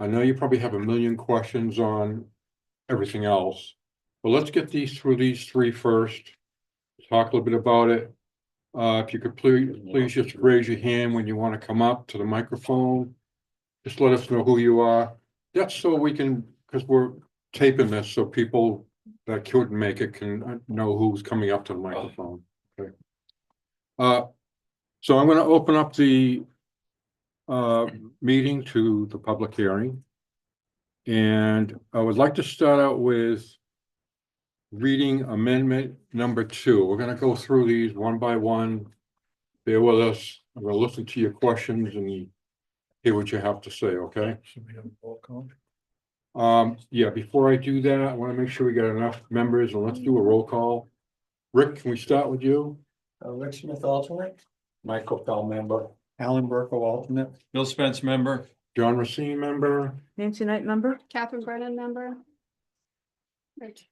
I know you probably have a million questions on everything else, but let's get through these three first. Talk a little bit about it. If you could please just raise your hand when you want to come up to the microphone. Just let us know who you are. That's so we can, because we're taping this, so people that couldn't make it can know who's coming up to the microphone. Okay. So I'm going to open up the meeting to the public hearing. And I would like to start out with reading amendment number 2. We're going to go through these one by one. Bear with us. I'm going to listen to your questions and hear what you have to say, okay? Should we have a roll call? Yeah, before I do that, I want to make sure we got enough members, and let's do a roll call. Rick, can we start with you? Rick Smith alternate. Michael Pell member. Alan Burko alternate. Bill Spence member. John Racine, member. Nancy Knight, member? Catherine Brennan, member. Rich.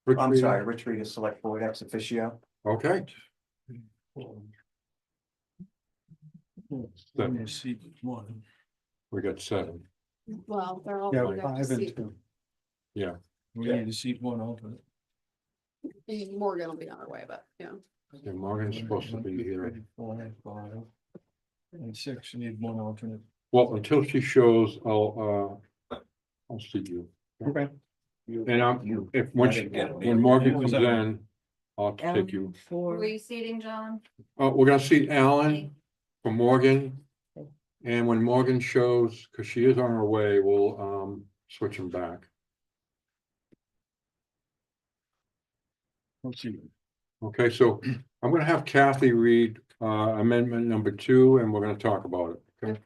Rich I'm Reed? sorry, Rich Reed is select board ex officio. Okay. Seven. Seat one. We got 7. Well, they're all. Yeah, going to 5 and see- 2. We need to seat one alternate. Morgan will be on her way, but yeah. Yeah, Morgan's supposed to be here. 4, 5, and 6, you need one alternate. Well, until she shows, I'll see you. Okay. And when Morgan comes in, I'll take you. For. Were you seating, John? We're gonna see Alan for Morgan. And when Morgan shows, because she is on her way, we'll switch them back. Let's see. Okay, so I'm gonna have Kathy read amendment number 2, and we're gonna talk about it. Okay.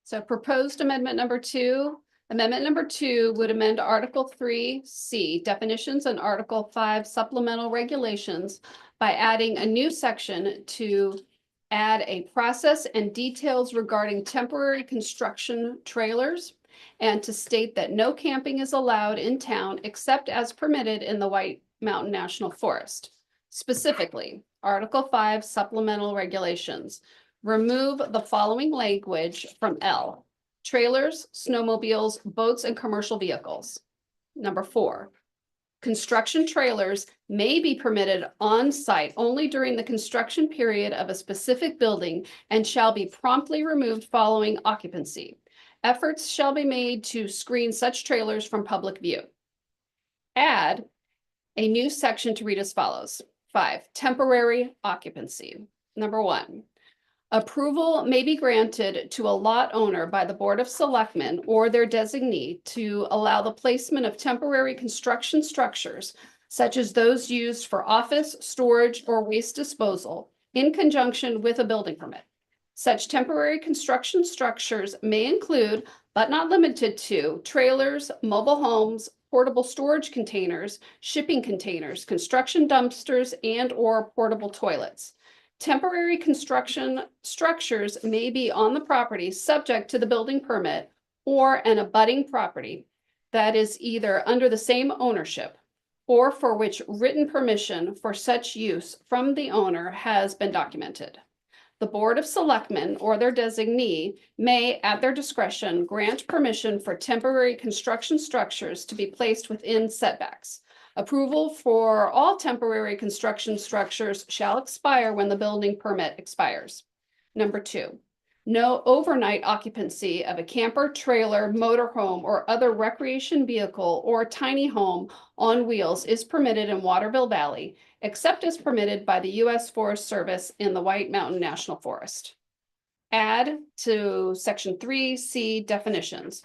So proposed amendment number 2. Amendment number 2 would amend Article 3C definitions and Article 5 supplemental regulations by adding a new section to add a process and details regarding temporary construction trailers, and to state that no camping is allowed in town except as permitted in the White Mountain National Forest. Specifically, Article 5 supplemental regulations. Remove the following language from L: trailers, snowmobiles, boats, and commercial vehicles. Number 4, construction trailers may be permitted on site only during the construction period of a specific building and shall be promptly removed following occupancy. Efforts shall be made to screen such trailers from public view. Add a new section to read as follows. 5, temporary occupancy. Number 1, approval may be granted to a lot owner by the Board of Selectmen or their designee to allow the placement of temporary construction structures, such as those used for office, storage, or waste disposal, in conjunction with a building permit. Such temporary construction structures may include, but not limited to, trailers, mobile homes, portable storage containers, shipping containers, construction dumpsters, and/or portable toilets. Temporary construction structures may be on the property subject to the building permit or an abutting property that is either under the same ownership or for which written permission for such use from the owner has been documented. The Board of Selectmen or their designee may, at their discretion, grant permission for temporary construction structures to be placed within setbacks. Approval for all temporary construction structures shall expire when the building permit expires. Number 2, no overnight occupancy of a camper, trailer, motorhome, or other recreation vehicle or tiny home on wheels is permitted in Waterville Valley, except as permitted by the U.S. Forest Service in the White Mountain National Forest. Add to Section 3C definitions.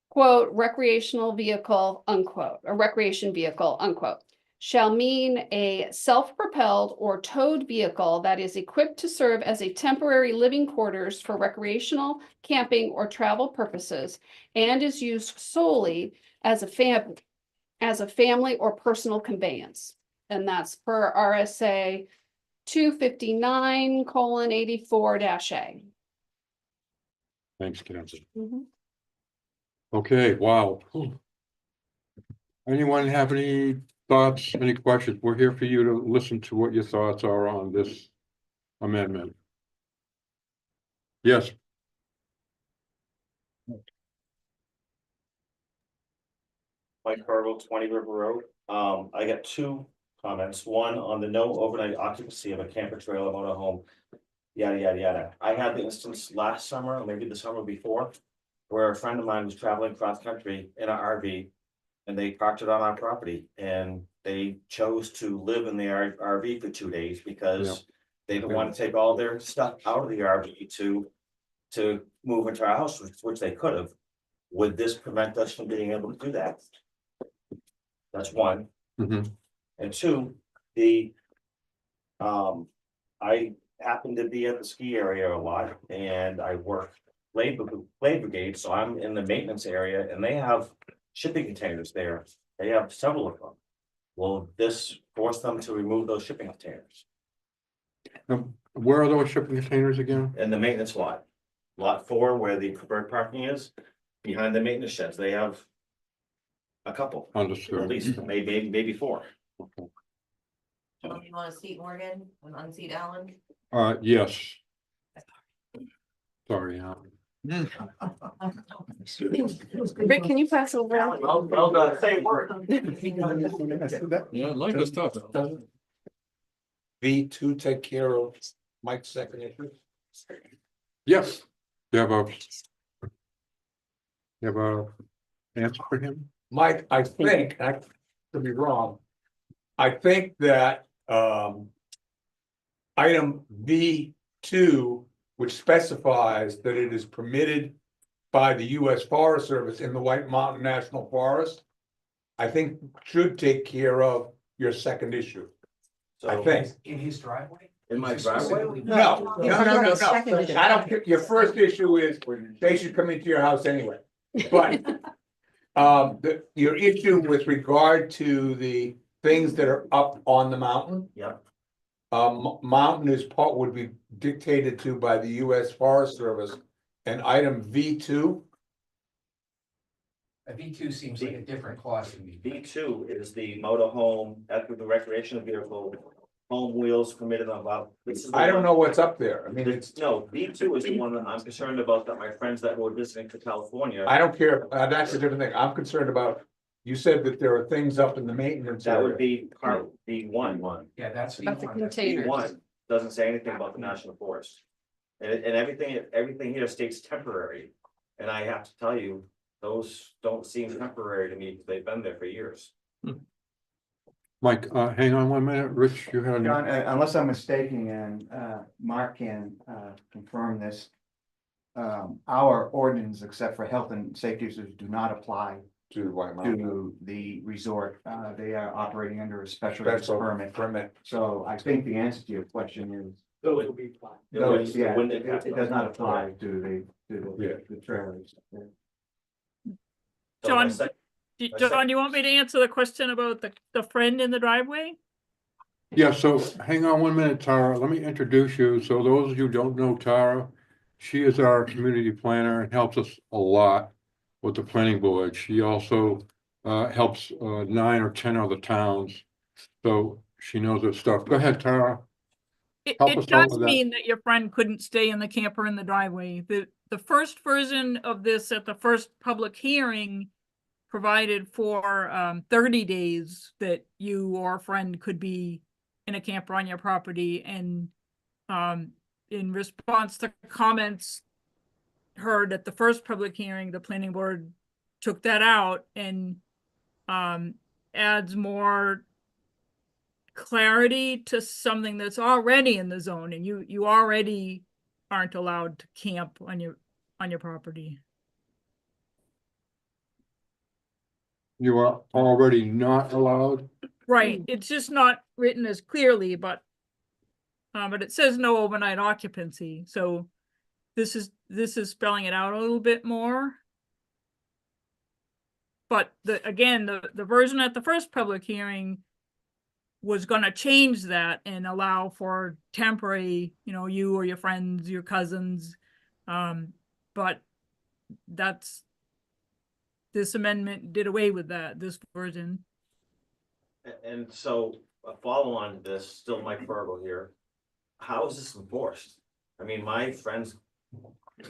Quote, recreational vehicle, unquote, a recreation vehicle, unquote, shall mean a self-propelled or towed vehicle that is equipped to serve as a temporary living quarters for recreational, camping, or travel purposes, and is used solely as a family or personal conveyance. And that's per RSA 259:84-A. Thanks, Kathy. Mhm. Okay, wow. Anyone have any thoughts, any questions? We're here for you to listen to what your thoughts are on this amendment. Yes, Mike Carville, 20 River Road. I got two comments. One on the no overnight occupancy of a camper trailer motorhome. Yada, yada, yada. I had the instance last summer, or maybe the summer before, where a friend of mine was traveling cross country in an RV. And they parked it on our property and they chose to live in the RV for 2 days because they didn't want to take all their stuff out of the RV to move into our house, which they could have. Would this prevent us from being able to do that? That's one. Mhm. And two, I happen to be at the ski area a lot and I work blade brigade, so I'm in the maintenance area and they have shipping containers there. They have several of them. Will this force them to remove those shipping containers Now, where are those shipping containers again? in the maintenance lot? Lot 4, where the preferred parking is, behind the maintenance sheds, they have a couple, Understood. at least, maybe 4. You want to seat Morgan and unseat Alan? Yes. Sorry, Rick, can you pass over? Well done, same word. Yeah, I like this stuff. V2 take care of Mike's second issue. yes. You have a answer for him? Mike, I think, I could be wrong. I think that item V2, which specifies that it is permitted by the US Forest Service in the White Mountain National Forest, I think should take care of your second issue. I think. In his driveway? In my driveway? No. I don't care. Your first issue is they should come into your house anyway. But your issue with regard to the things that are up on the mountain. Yep. Mountain is would be dictated to by the US Forest Service. And item V2, A V2 seems like a different clause to me. B2 is the motorhome, after the recreational vehicle, home wheels permitted on about. I don't know what's up there. I mean, it's, No, B2 is the one that I'm concerned about, that my friends that were visiting to California, I don't care. That's a different thing. I'm concerned about, you said that there are things up in the maintenance that would area. be part B1. Yeah, that's. About the V1. containers. B1 doesn't say anything about the national forest. And everything here states temporary. And I have to tell you, those don't seem temporary to me, because they've been there for years. Mike, hang on 1 minute. Rich, you had. John, unless I'm mistaken, and Mark can confirm this. Our ordinance, except for health and safety issues, do not apply To the White Mountain. to the resort. They are operating under a special use Special permit. So I think the answer to your question is, Those will be fine. no, It yeah, wouldn't it impact does not us. apply to the trailers. So John, my sec- John, you want me to answer the question about the friend in the driveway? Yeah, so hang on 1 minute, Tara. Let me introduce you. So those of you who don't know Tara, she is our community planner and helps us a lot with the planning board. She also helps 9 or 10 other towns. So she knows her stuff. Go ahead, Tara. Help us It out does with that. mean that your friend couldn't stay in the camper in the driveway. The first version of this at the first public hearing provided for 30 days that you or a friend could be in a camper on your property, and in response to comments heard at the first public hearing, the planning board took that out and adds more clarity to something that's already in the zone, and you already aren't allowed to camp on your property. You are already not allowed. Right, it's just not written as clearly, but it says no overnight occupancy, so this is spelling it out a little bit more. But the version at the first public hearing was gonna change that and allow for temporary, you or your friends, your cousins. But this amendment did away with that, this version. And so a follow on to this, still Mike Fergal here. How is this enforced? I mean, my friends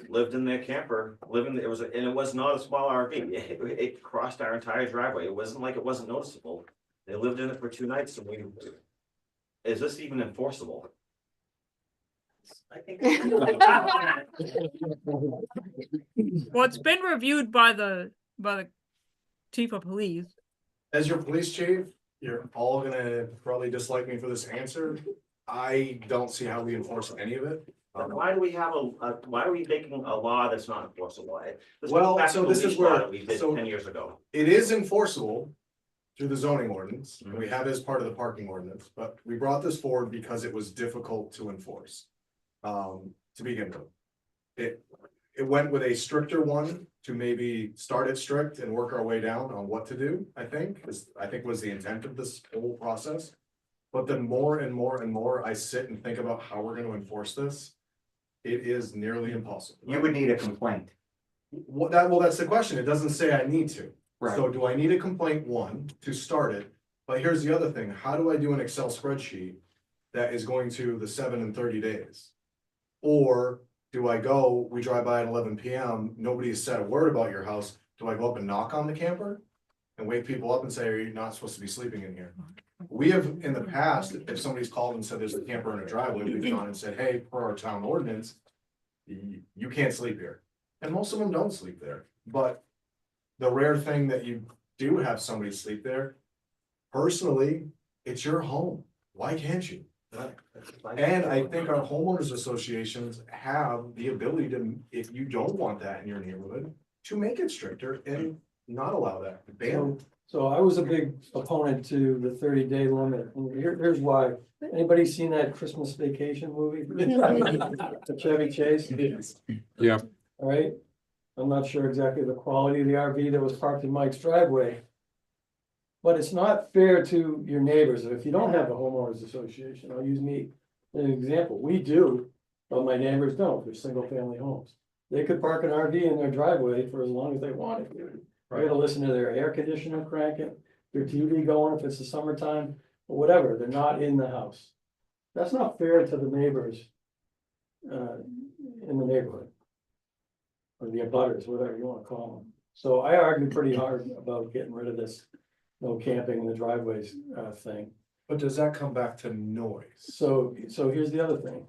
lived in their camper, and it was not a small RV. It crossed our entire driveway. It wasn't like it wasn't noticeable. They lived in it for 2 nights and is this even enforceable? I think. Well, it's been reviewed by the chief of police. As your police chief, you're all gonna probably dislike me for this answer. I don't see how we enforce any of it. Why do we have why are we making a law that's not enforceable? This Well, goes back so to the this is leash law where- that we did so- 10 years ago. It is enforceable through the zoning ordinance, and we have it as part of the parking ordinance, but we brought this forward because it was difficult to enforce. To begin with. It went with a stricter one to maybe start it strict and work our way down on what to do, I think, was the intent of this whole process. But then more and more and more I sit and think about how we're gonna enforce this, it is nearly impossible. You would need a complaint. Well, that's the question. It doesn't say I need to. So do I need a complaint, one, to start it? But here's the other thing, how do I do an Excel spreadsheet that is going to the 7 and 30 days? Or do I go, we drive by at 11 PM, nobody has said a word about your house, do I go up and knock on the camper? And wake people up and say, are you not supposed to be sleeping in here? We have, in the past, if somebody's called and said there's a camper in a driveway, we've gone and said, hey, per our town ordinance, you can't sleep here. And most of them don't sleep there, but the rare thing that you do have somebody sleep there, personally, it's your home. Why can't you? And I think our homeowners associations have the ability to, if you don't want that in your neighborhood, to make it stricter and not allow that. Ban it. So I was a big opponent to the 30-day limit, and here's why. Anybody seen that Christmas Vacation movie? The Chevy Chase? Yeah. All right, I'm not sure exactly the quality of the RV that was parked in Mike's driveway. But it's not fair to your neighbors. If you don't have a homeowners association, I'll use me as an example. We do, but my neighbors don't. They're single family homes. They could park an RV in their driveway for as long as they wanted. They gotta listen to their air conditioner cranking, their TV going if it's the summertime, or whatever. They're not in the house. That's not fair to the neighbors in the neighborhood. Or the abutters, whatever you wanna call them. So I argue pretty hard about getting rid of this no camping in the driveways thing. But does that come back to noise? So here's the other thing.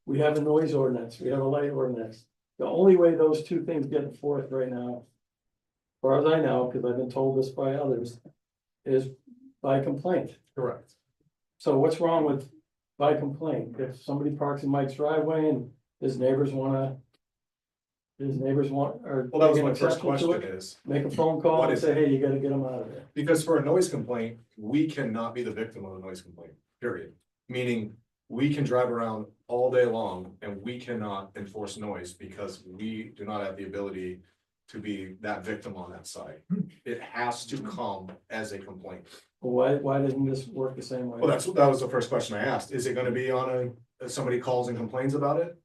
We have a noise ordinance, we have a light ordinance. The only way those two things get enforced right now, as far as I know, because I've been told this by others, is by complaint. Correct. So what's wrong with by complaint? If somebody parks in Mike's driveway and his neighbors want, or. Well, that was take an my first exception to question it, is, make a phone call What and is say, it? hey, you gotta get them out of there. because for a noise complaint, we cannot be the victim of a noise complaint, period. Meaning, we can drive around all day long and we cannot enforce noise because we do not have the ability to be that victim on that side. It has to come as a complaint. Why doesn't this work the same way? Well, that was the first question I asked. Is it gonna be on if somebody calls and complains about it?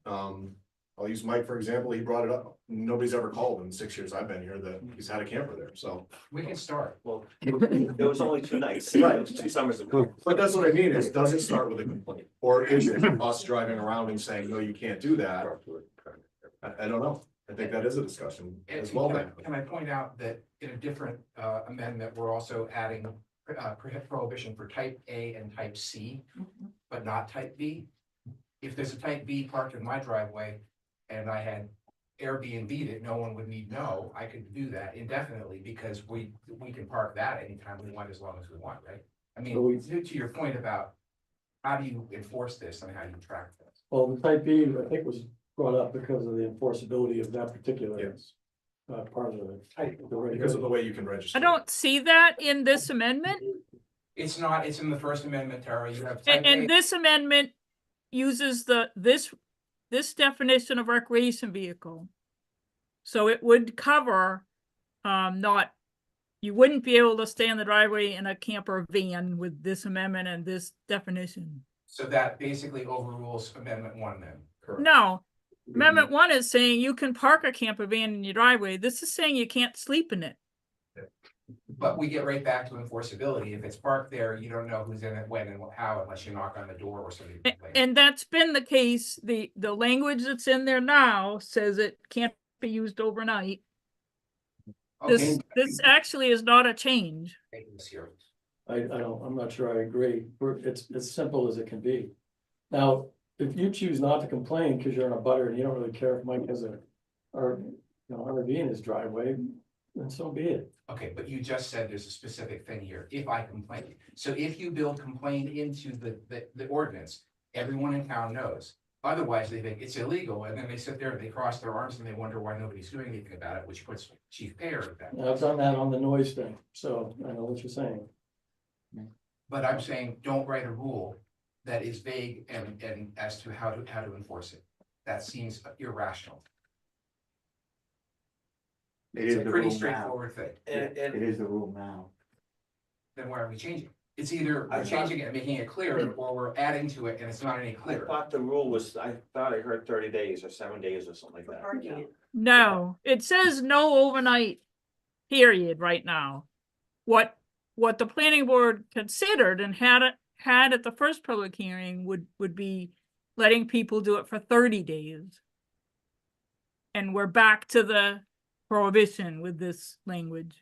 I'll use Mike, for example. He brought it up. Nobody's ever called in 6 years I've been here that he's had a camper there, so. We can start. Well, it was only 2 nights. It was 2 summers ago. But that's what I mean is, does it start with a complaint? Or is it us driving around and saying, no, you can't do that? I don't know. I think that is a discussion as well. Can I point out that in a different amendment, we're also adding prohibition for type A and type C, but not type B. If there's a type B parked in my driveway and I had Airbnb'd it, no one would need to know. I could do that indefinitely because we can park that anytime we want, as long as we want, right? I mean, to your point about how do you enforce this and how do you track this? Well, the type B, I think, was brought up because of the enforceability of that particular Yes. part of it. Because of the way you can register. I don't see that in this amendment. It's not, it's in the First Amendment, Tara. You have type And A. this amendment uses this definition of recreation vehicle. So it would cover, you wouldn't be able to stay in the driveway in a camper van with this amendment and this definition. So that basically overrules Amendment 1 then. Correct. No, Amendment 1 is saying you can park a camper van in your driveway. This is saying you can't sleep in it. But we get right back to enforceability. If it's parked there, you don't know who's in it, when and how, unless you knock on the door or something. And that's been the case. The language that's in there now says it can't be used overnight. Okay, This actually is not a change. this here. I'm not sure I agree. It's as simple as it can be. Now, if you choose not to complain because you're in a butter and you don't really care if Mike has RV in his driveway, then so be it. Okay, but you just said there's a specific thing here, if I complain. So if you build complaint into the ordinance, everyone in town knows. Otherwise, they think it's illegal, and then they sit there and they cross their arms and they wonder why nobody's doing anything about it, which puts Chief Payer at that. And I've done that on the noise thing, so I know what you're saying. But I'm saying, don't write a rule that is vague and as to how to enforce it. That seems irrational. It It's is a the pretty rule now. straightforward thing. It is the rule now. Then why are we changing? It's either I we're thought- changing it and making it clearer, or we're adding to it and it's not any I clearer. thought the rule was, I thought I heard 30 days or 7 days or something like For that. parking. No, it says no overnight period right now. What the planning board considered and had at the first public hearing would be letting people do it for 30 days. And we're back to the prohibition with this language.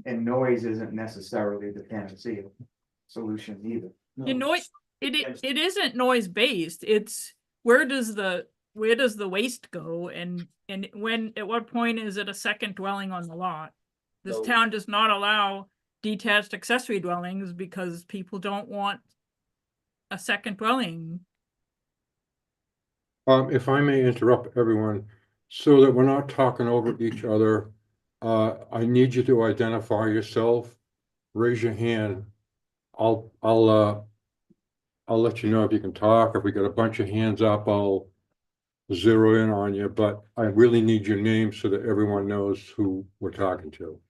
And noise isn't necessarily the panacea solution either. You know, it isn't noise based. It's where does the waste go and when, at what point is it a second dwelling on the lot? This So- town does not allow detached accessory dwellings because people don't want a second dwelling. If I may interrupt everyone, so that we're not talking over each other, I need you to identify yourself. Raise your hand. I'll let you know if you can talk. If we got a bunch of hands up, I'll zero in on you, but I really need your name so that everyone knows who we're talking to.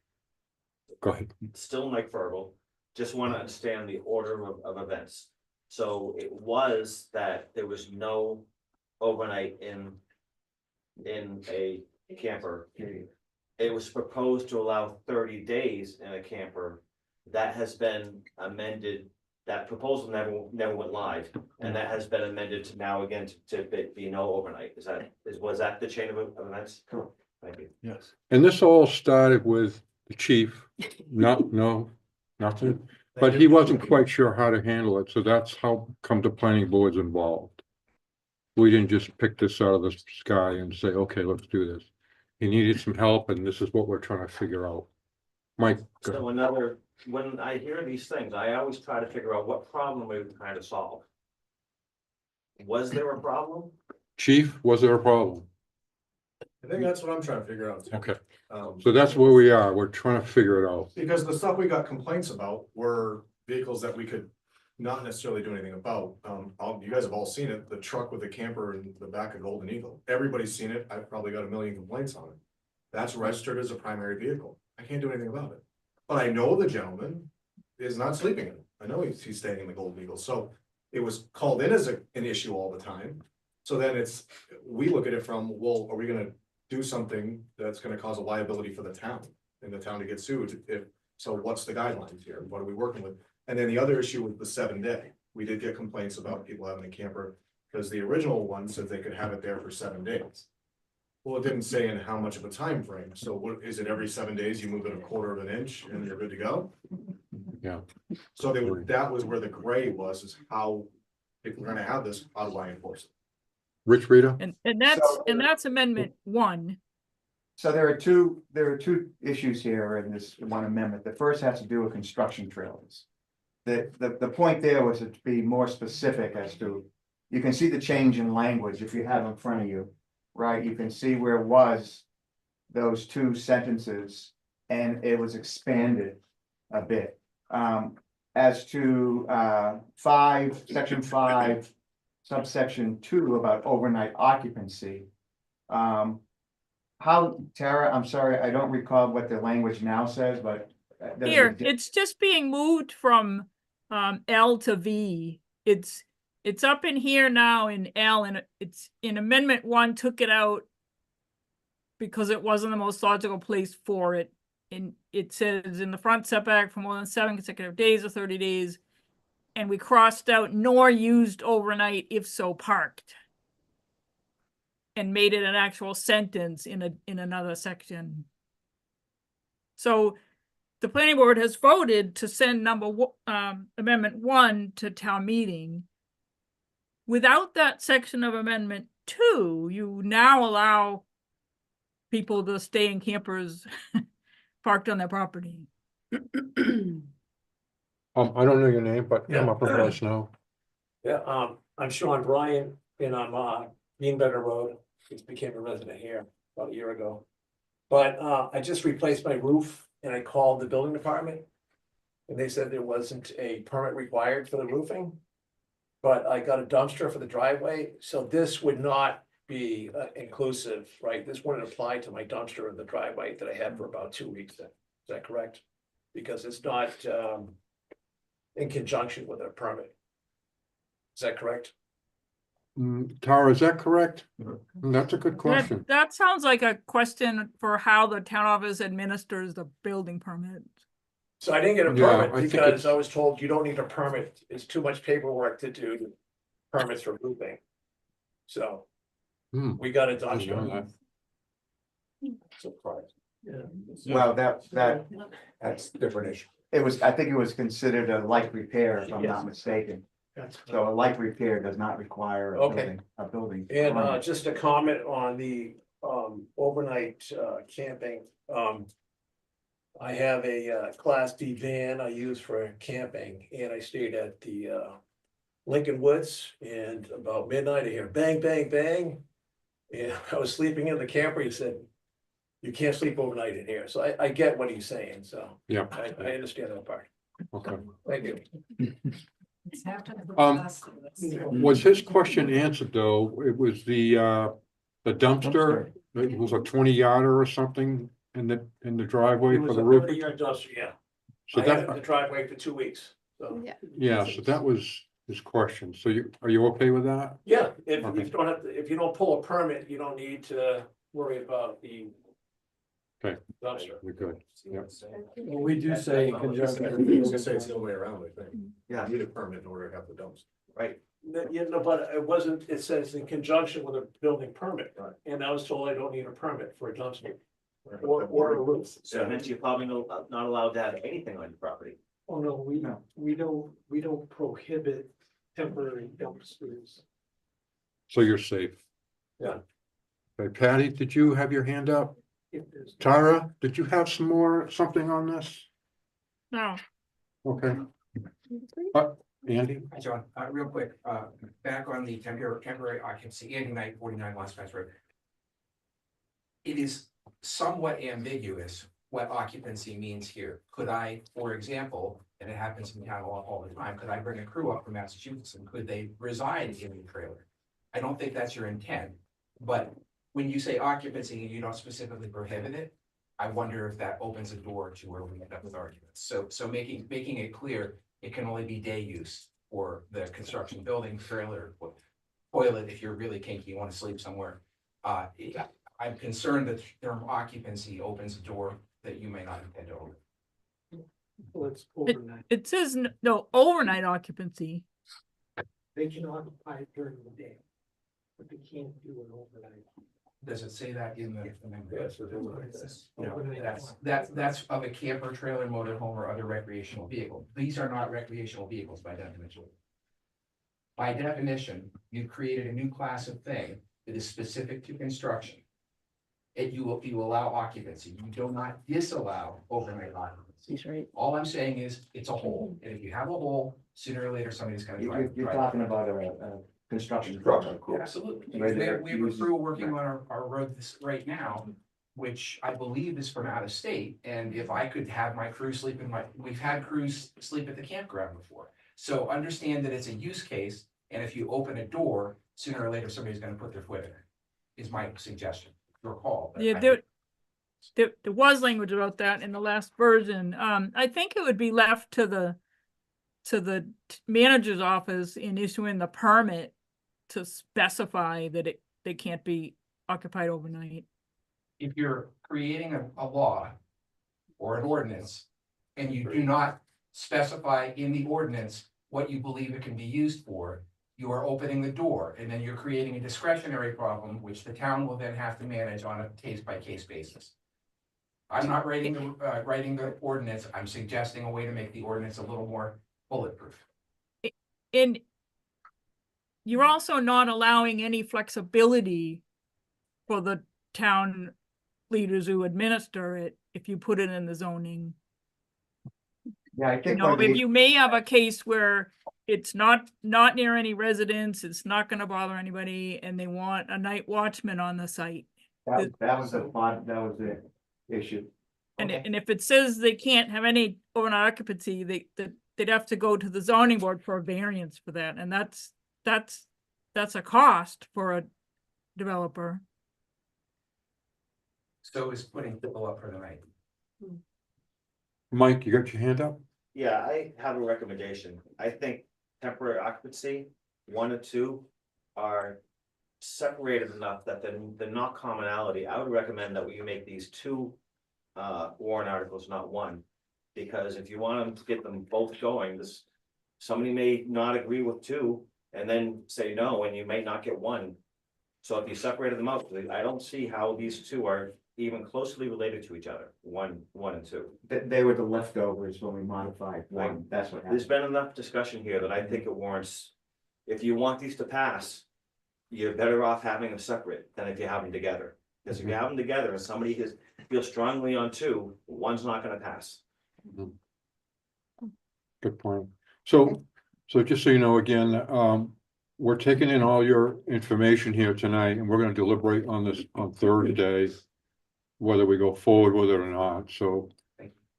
Go ahead. Still Mike Verbal, just want to understand the order of events. So it was that there was no overnight in a camper. It was proposed to allow 30 days in a camper. That has been amended. That proposal never went live, and that has been amended to now again to be no overnight. Was that the chain of events? Correct. Thank you. Yes. And this all started with the chief, nothing, but he wasn't quite sure how to handle it, so that's how come the planning board's involved. We didn't just pick this out of the sky and say, okay, let's do this. He needed some help, and this is what we're trying to figure out. Mike, go ahead. So when I hear these things, I always try to figure out what problem we were trying to solve. Was there a problem? Chief, was there a problem? I think that's what I'm trying to figure out. too. Okay, Um, so that's where we are. We're trying to figure it out. Because the stuff we got complaints about were vehicles that we could not necessarily do anything about. You guys have all seen it, the truck with the camper in the back of Golden Eagle. Everybody's seen it. I've probably got a million complaints on it. That's registered as a primary vehicle. I can't do anything about it. But I know the gentleman is not sleeping in it. I know he's staying in the Golden Eagle. So it was called in as an issue all the time. So then we look at it from, well, are we gonna do something that's gonna cause a liability for the town? And the town to get sued, so what's the guidelines here? What are we working with? And then the other issue with the 7-day, we did get complaints about people having a camper, because the original one said they could have it there for 7 days. Well, it didn't say in how much of a time frame. So what, is it every 7 days you move it a quarter of an inch and you're good to go? Yeah. So that was where the gray was, is how, if we're gonna have this, how do I enforce it? Rich Rita? And that's amendment 1. So there are two issues here in this one amendment. The first has to do with construction trailers. The point there was to be more specific as to, you can see the change in language if you have in front of you, right? You can see where it was those 2 sentences and it was expanded a bit. As to section 5, subsection 2 about overnight occupancy. Tara, I'm sorry, I don't recall what the language now says, but. there's a Here, it's just being moved from L to V. It's up in here now in L, and it's in amendment 1 took it out because it wasn't the most logical place for it. And it says in the front setback for more than 7 consecutive days or 30 days. And we crossed out nor used overnight if so parked. And made it an actual sentence in another section. So the planning board has voted to send amendment 1 to town meeting. Without that section of amendment 2, you now allow people to stay in campers parked on their property. I don't know your name, but come Yeah. up and let us know. Yeah, I'm Sean Bryan and I'm Beanbetter Road. Just became a resident here about a year ago. But I just replaced my roof and I called the building department. And they said there wasn't a permit required for the roofing. But I got a dumpster for the driveway, so this would not be inclusive, right? This wouldn't apply to my dumpster in the driveway that I had for about 2 weeks. Is that correct? Because it's not in conjunction with a permit. Is that correct? Tara, is that correct? That's a good question. That sounds like a question for how the town office administers the building permit. So I didn't get a Yeah, I permit think because it's- I was told you don't need a permit. It's too much paperwork to do permits for roofing. So we got a Didn't know dumpster. that. Surprise. Well, that's That's a different issue. it was, I think it was considered a light repair, if I'm not mistaken. That's So a light repair does not require Okay. a building. And permit. just a comment on the overnight camping. I have a Class D van I use for camping and I stayed at the Lincoln Woods and about midnight I hear bang, bang, bang. And I was sleeping in the camper. He said, you can't sleep overnight in here. So I get what he's saying. So Yeah, I understand that part. okay. Thank you. Was his question answered though? It was the dumpster, it was a 20-yarder or something in the driveway It for was the a roof. 30-yard dumpster, yeah. So I had it in that, the driveway for 2 weeks. So, Yeah. yeah, so that was his question. So are you okay with that? yeah, if Okay. you don't have to, if you don't pull a permit, you don't need to worry about the Okay. dumpster. We're good. Yeah. Well, we do say in I was conjunction. gonna say it's the other way around, I think. Yeah. You need a permit in order to have the dumpster. Right. You know, but it wasn't, it says in conjunction with a building permit. Right. And I was told I don't need a permit for a dumpster or a roof. So that means you're probably not allowed to have anything on your property. Oh, no, No. we don't prohibit temporary dumpsters. So you're safe. Yeah. Okay, Patty, did you have your hand up? If there's. Tara, did you have something on this? No, Okay, Andy? Hi, John, real quick, back on the temporary occupancy, Andy Knight, 49 Lost Fence Road. It is somewhat ambiguous what occupancy means here. Could I, for example, and it happens in town all the time, could I bring a crew up from Massachusetts and could they reside in the trailer? I don't think that's your intent, but when you say occupancy and you don't specifically prohibit it, I wonder if that opens a door to where we end up with arguments. So making it clear, it can only be day use for the construction building, trailer, toilet, if you're really kinky, you want to sleep somewhere. I'm concerned that the term occupancy opens a door that you may not intend to open. Well, it's overnight. it says no overnight occupancy. They can occupy it during the day, but they can't do it overnight. Does it say that in the amendment? Yes, it is. No, that's of a camper, trailer, motorhome, or other recreational vehicle. These are not recreational vehicles by definition. By definition, you've created a new class of thing that is specific to construction. And you allow occupancy. You do not disallow overnight occupancy. right. All I'm saying is it's a hole, and if you have a hole, sooner or later, somebody's gonna drive. You're talking about a construction. Absolutely. Right, We have they're a using- crew working on our road right now, which I believe is from out of state. And if I could have my crew sleep we've had crews sleep at the campground before. So understand that it's a use case, and if you open a door, sooner or later, somebody's gonna put their foot in it, is my suggestion, your call. but Yeah, I- there was language about that in the last version. I think it would be left to the manager's office in issuing the permit to specify that they can't be occupied overnight. if you're creating a law or an ordinance, and you do not specify in the ordinance what you believe it can be used for, you are opening the door, and then you're creating a discretionary problem, which the town will then have to manage on a case-by-case basis. I'm not writing the ordinance, I'm suggesting a way to make the ordinance a little more bulletproof. And you're also not allowing any flexibility for the town leaders who administer it if you put it in the zoning. Yeah, I You think. know, when if we- you may have a case where it's not near any residents, it's not gonna bother anybody, and they want a night watchman on the site. That was the issue. And, Okay. and if it says they can't have any overnight occupancy, they'd have to go to the zoning board for a variance for that, and that's a cost for a developer. So is putting people up for the night. Mike, you got your hand up? Yeah, I have a recommendation. I think temporary occupancy, 1 and 2 are separated enough that they're not commonality. I would recommend that we make these 2 warrant articles, not 1. Because if you want them to get them both going, somebody may not agree with 2 and then say no, and you may not get 1. So if you separated them out, I don't see how these 2 are even closely related to each other, 1 and 2. They were the leftovers when we modified one, that's what There's happened. been enough discussion here that I think it warrants, if you want these to pass, you're better off having them separate than if you have them together. Because if you have them together and somebody feels strongly on 2, 1's not gonna pass. Good point. So just so you know, again, we're taking in all your information here tonight, and we're gonna deliberate on this on Thursday, whether we go forward with it or not, so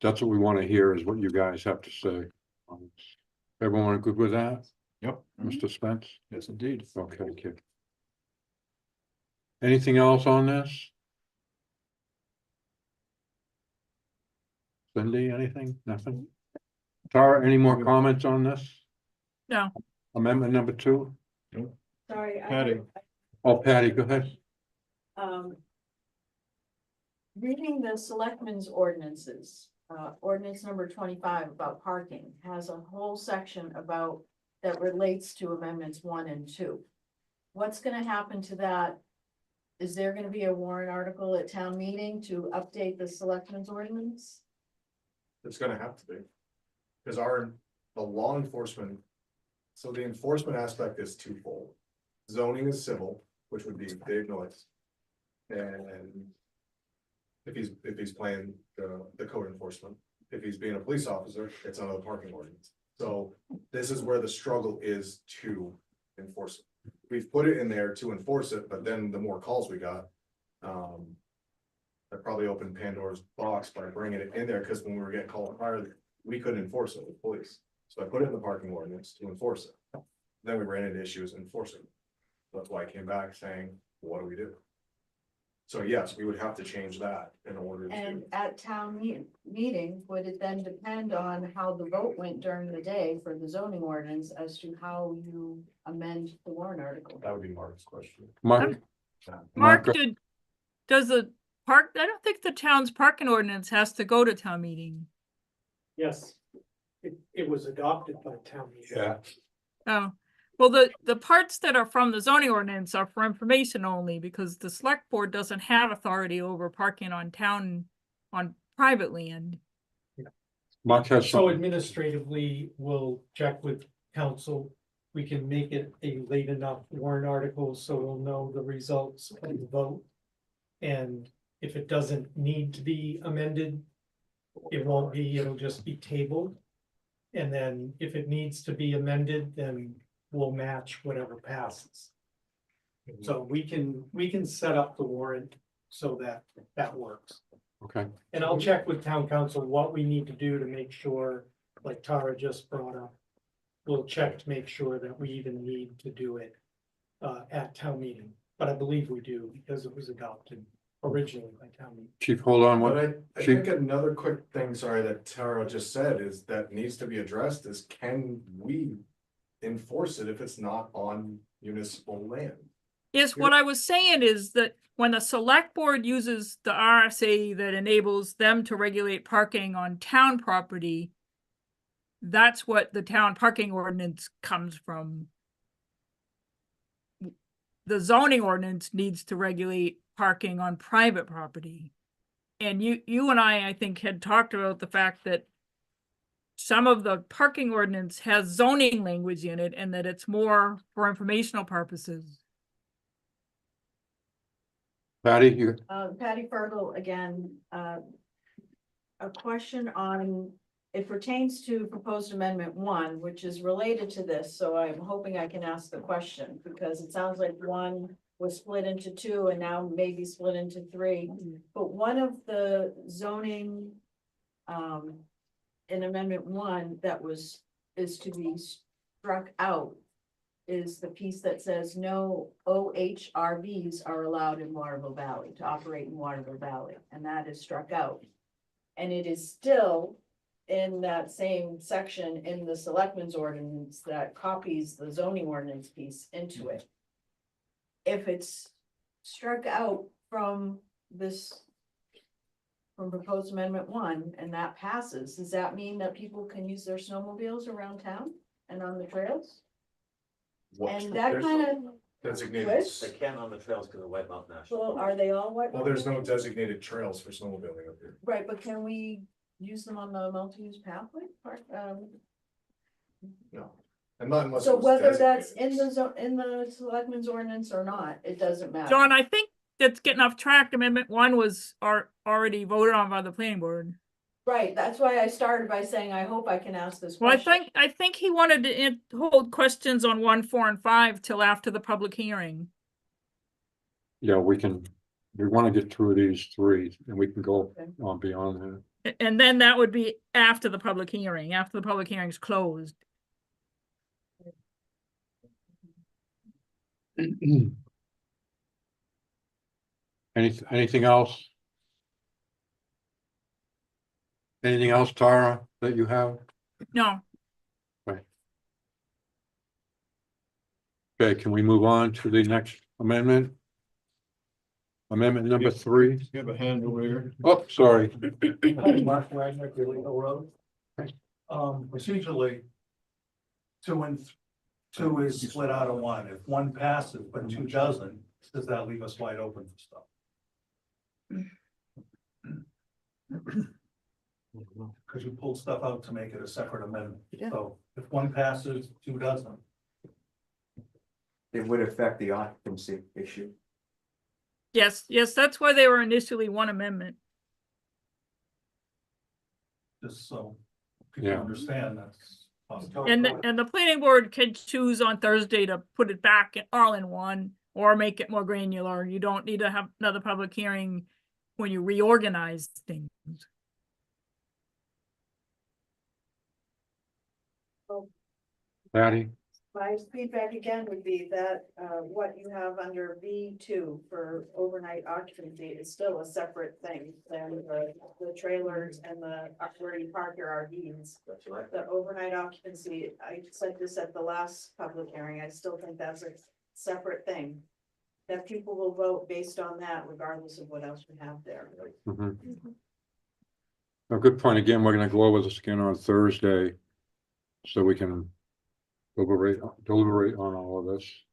that's what we wanna hear, is what you guys have to say. Everyone good with that? Yep. Mr. Spence? Yes, indeed. Okay, kid. Anything else on this? Cindy, anything? Nothing? Tara, any more comments on this? No. Amendment number 2? Sorry. Patty. Oh, Patty, go ahead. Reading the selectmen's ordinances, ordinance number 25 about parking has a whole section about that relates to amendments 1 and 2. What's gonna happen to that? Is there gonna be a warrant article at town meeting to update the selectmen's ordinance? It's gonna have to be. Cause the law enforcement, so the enforcement aspect is twofold. Zoning is civil, which would be Dave Noyes. And if he's playing the code enforcement, if he's being a police officer, it's another parking ordinance. So this is where the struggle is to enforce it. We've put it in there to enforce it, but then the more calls we got. That probably opened Pandora's box by bringing it in there, because when we were getting called prior, we couldn't enforce it with police. So I put it in the parking ordinance to enforce it. Then we ran into issues enforcing it. That's why I came back saying, what do we do? So yes, we would have to change that in order to. And at town meeting, would it then depend on how the vote went during the day for the zoning ordinance as to how you amend the warrant article? That would be Mark's question. Mark? Mark, Mark, does the park, I don't think the town's parking ordinance has to go to town meeting. Yes, it was adopted by town meeting. Yeah, Oh, well, the parts that are from the zoning ordinance are for information only, because the select board doesn't have authority over parking on private land. Mark has So something. administratively, we'll check with council. We can make it a late enough warrant article so we'll know the results of the vote. And if it doesn't need to be amended, it won't be, it'll just be tabled. And then if it needs to be amended, then we'll match whatever passes. So we can set up the warrant so that works. Okay, And I'll check with town council what we need to do to make sure, like Tara just brought up. We'll check to make sure that we even need to do it at town meeting, but I believe we do because it was adopted originally by town meeting. Chief, hold on But one. I think another quick thing, sorry, that Tara just said is that needs to be addressed is, can we enforce it if it's not on municipal land? Yes, what I was saying is that when the select board uses the RSA that enables them to regulate parking on town property, that's what the town parking ordinance comes from. The zoning ordinance needs to regulate parking on private property. And you and I think, had talked about the fact that some of the parking ordinance has zoning language in it and that it's more for informational purposes. Patty, you, Patty Fergal again, a question on, it pertains to proposed amendment 1, which is related to this, so I'm hoping I can ask the question, because it sounds like 1 was split into 2 and now maybe split into 3. But one of the zoning, in amendment 1 that is to be struck out is the piece that says no OHRVs are allowed in Waterville Valley, to operate in Waterville Valley, and that is struck out. And it is still in that same section in the selectmen's ordinance that copies the zoning ordinance piece into it. If it's struck out from this, from proposed amendment 1, and that passes, does that mean that people can use their snowmobiles around town and on the trails? And that kind of, Designated, Which? They can on the trails because of White Mountain National. well, are they all white? well, there's no designated trails for snowmobiling up here. Right, but can we use them on the multi-use pathway part? No. And not unless. So it was whether that's designated. in the selectmen's ordinance or not, it doesn't matter. John, I think that's getting off track. Amendment 1 was already voted on by the planning board. Right, that's why I started by saying, I hope I can ask this Well, question. I think he wanted to hold questions on 1, 4, and 5 till after the public hearing. yeah, we want to get through these 3 and we can go Okay. on beyond And then that would be after the public hearing, after the public hearing's closed. that. Anything else? Anything else, Tara, that you have? No, Okay, can we move on to the next amendment? Amendment number 3. You have a hand over here. Oh, sorry. Mark Wagner, Illegal Road. Procedurally, 2 is split out of 1. If 1 passes, but 2 doesn't, does that leave us wide open for stuff? Because you pulled stuff out to make it a separate amendment. So if 1 passes, 2 doesn't. It would affect the occupancy issue. yes, that's why they were initially 1 amendment. Just so people Yeah. understand that's. And the planning board can choose on Thursday to put it back all in 1 or make it more granular. You don't need to have another public hearing when you reorganize things. Patty? My feedback again would be that, what you have under V2 for overnight occupancy is still a separate thing than the trailers and the where you park your RVs. That's right. The overnight occupancy, I said this at the last public hearing, I still think that's a separate thing. That people will vote based on that regardless of what else we have there. Mhm. A good point. Again, we're gonna go over this again on Thursday. So we can deliberate on all of this.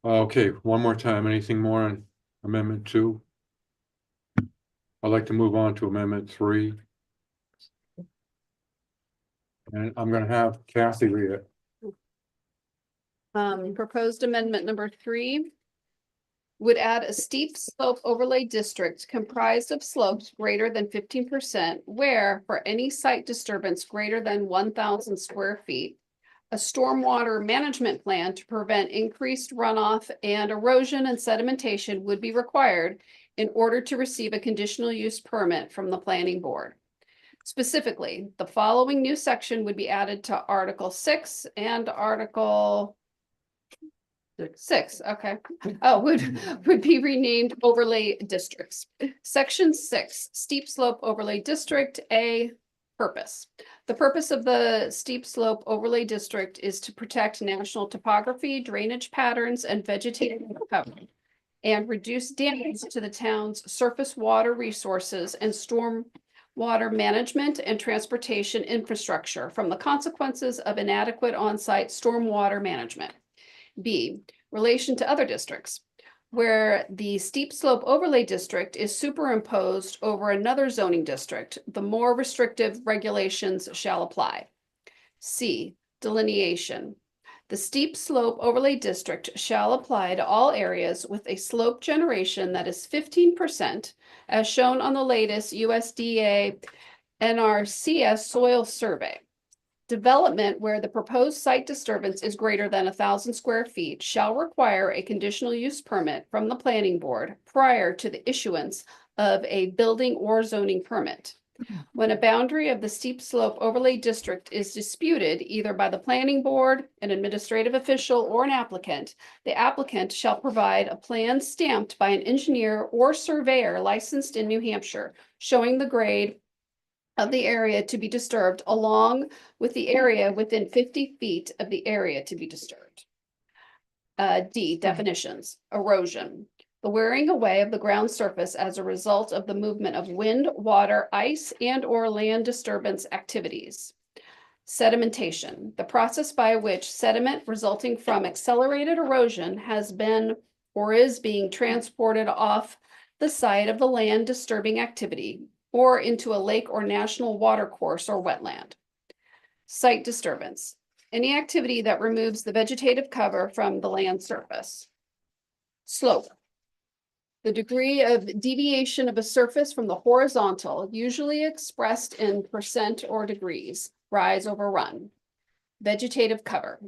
Okay, one more time. Anything more on amendment 2? I'd like to move on to amendment 3. And I'm gonna have Kathy read it. Proposed amendment number 3 would add a steep slope overlay district comprised of slopes greater than 15% where for any site disturbance greater than 1,000 square feet, a stormwater management plan to prevent increased runoff and erosion and sedimentation would be required in order to receive a conditional use permit from the planning board. Specifically, the following new section would be added to Article 6 and Article 6, okay. Oh, would be renamed overlay districts. Section 6, steep slope overlay district. A, Purpose. The purpose of the steep slope overlay district is to protect national topography, drainage patterns, and vegetative cover, and reduce damage to the town's surface water resources and storm water management and transportation infrastructure from the consequences of inadequate on-site stormwater management. B, relation to other districts, where the steep slope overlay district is superimposed over another zoning district, the more restrictive regulations shall apply. C, delineation. The steep slope overlay district shall apply to all areas with a slope generation that is 15%, as shown on the latest USDA NRCS soil survey. Development where the proposed site disturbance is greater than 1,000 square feet shall require a conditional use permit from the planning board prior to the issuance of a building or zoning permit. When a boundary of the steep slope overlay district is disputed either by the planning board, an administrative official, or an applicant, the applicant shall provide a plan stamped by an engineer or surveyor licensed in New Hampshire, showing the grade of the area to be disturbed along with the area within 50 feet of the area to be disturbed. D, definitions. Erosion. The wearing away of the ground surface as a result of the movement of wind, water, ice, and/or land disturbance activities. Sedimentation. The process by which sediment resulting from accelerated erosion has been or is being transported off the site of the land disturbing activity or into a lake or national watercourse or wetland. Site disturbance. Any activity that removes the vegetative cover from the land surface. Slope. The degree of deviation of a surface from the horizontal, usually expressed in percent or degrees, rise over run. Vegetative cover.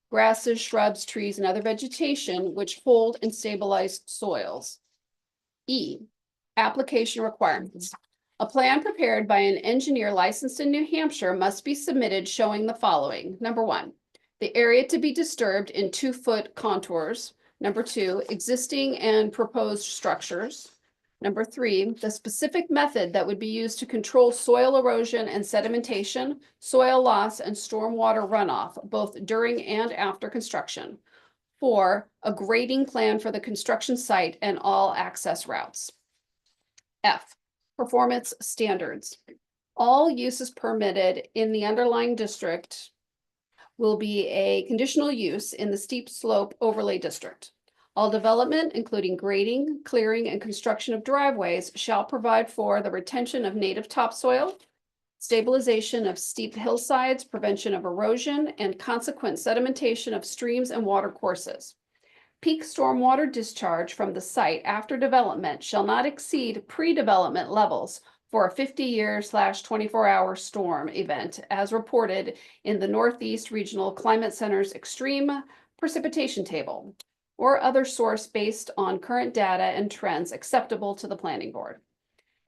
Grasses, shrubs, trees, and other vegetation which hold and stabilize soils. E. Application requirements. A plan prepared by an engineer licensed in New Hampshire must be submitted showing the following. Number one, the area to be disturbed in 2-foot contours. Number two, existing and proposed structures. Number three, the specific method that would be used to control soil erosion and sedimentation, soil loss, and stormwater runoff, both during and after construction. 4, a grading plan for the construction site and all access routes. F, performance standards. All uses permitted in the underlying district will be a conditional use in the steep slope overlay district. All development, including grading, clearing, and construction of driveways, shall provide for the retention of native topsoil, stabilization of steep hillsides, prevention of erosion, and consequent sedimentation of streams and water courses. Peak stormwater discharge from the site after development shall not exceed pre-development levels for a 50-year/24-hour storm event as reported in the Northeast Regional Climate Center's extreme precipitation table or other source based on current data and trends acceptable to the planning board.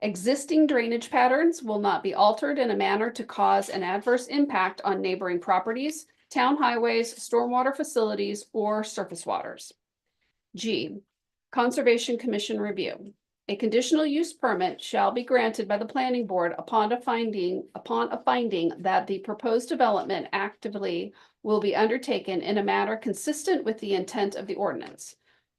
Existing drainage patterns will not be altered in a manner to cause an adverse impact on neighboring properties, town highways, stormwater facilities, or surface waters. G, Conservation Commission review. A conditional use permit shall be granted by the planning board upon a finding that the proposed development actively will be undertaken in a manner consistent with the intent of the ordinance.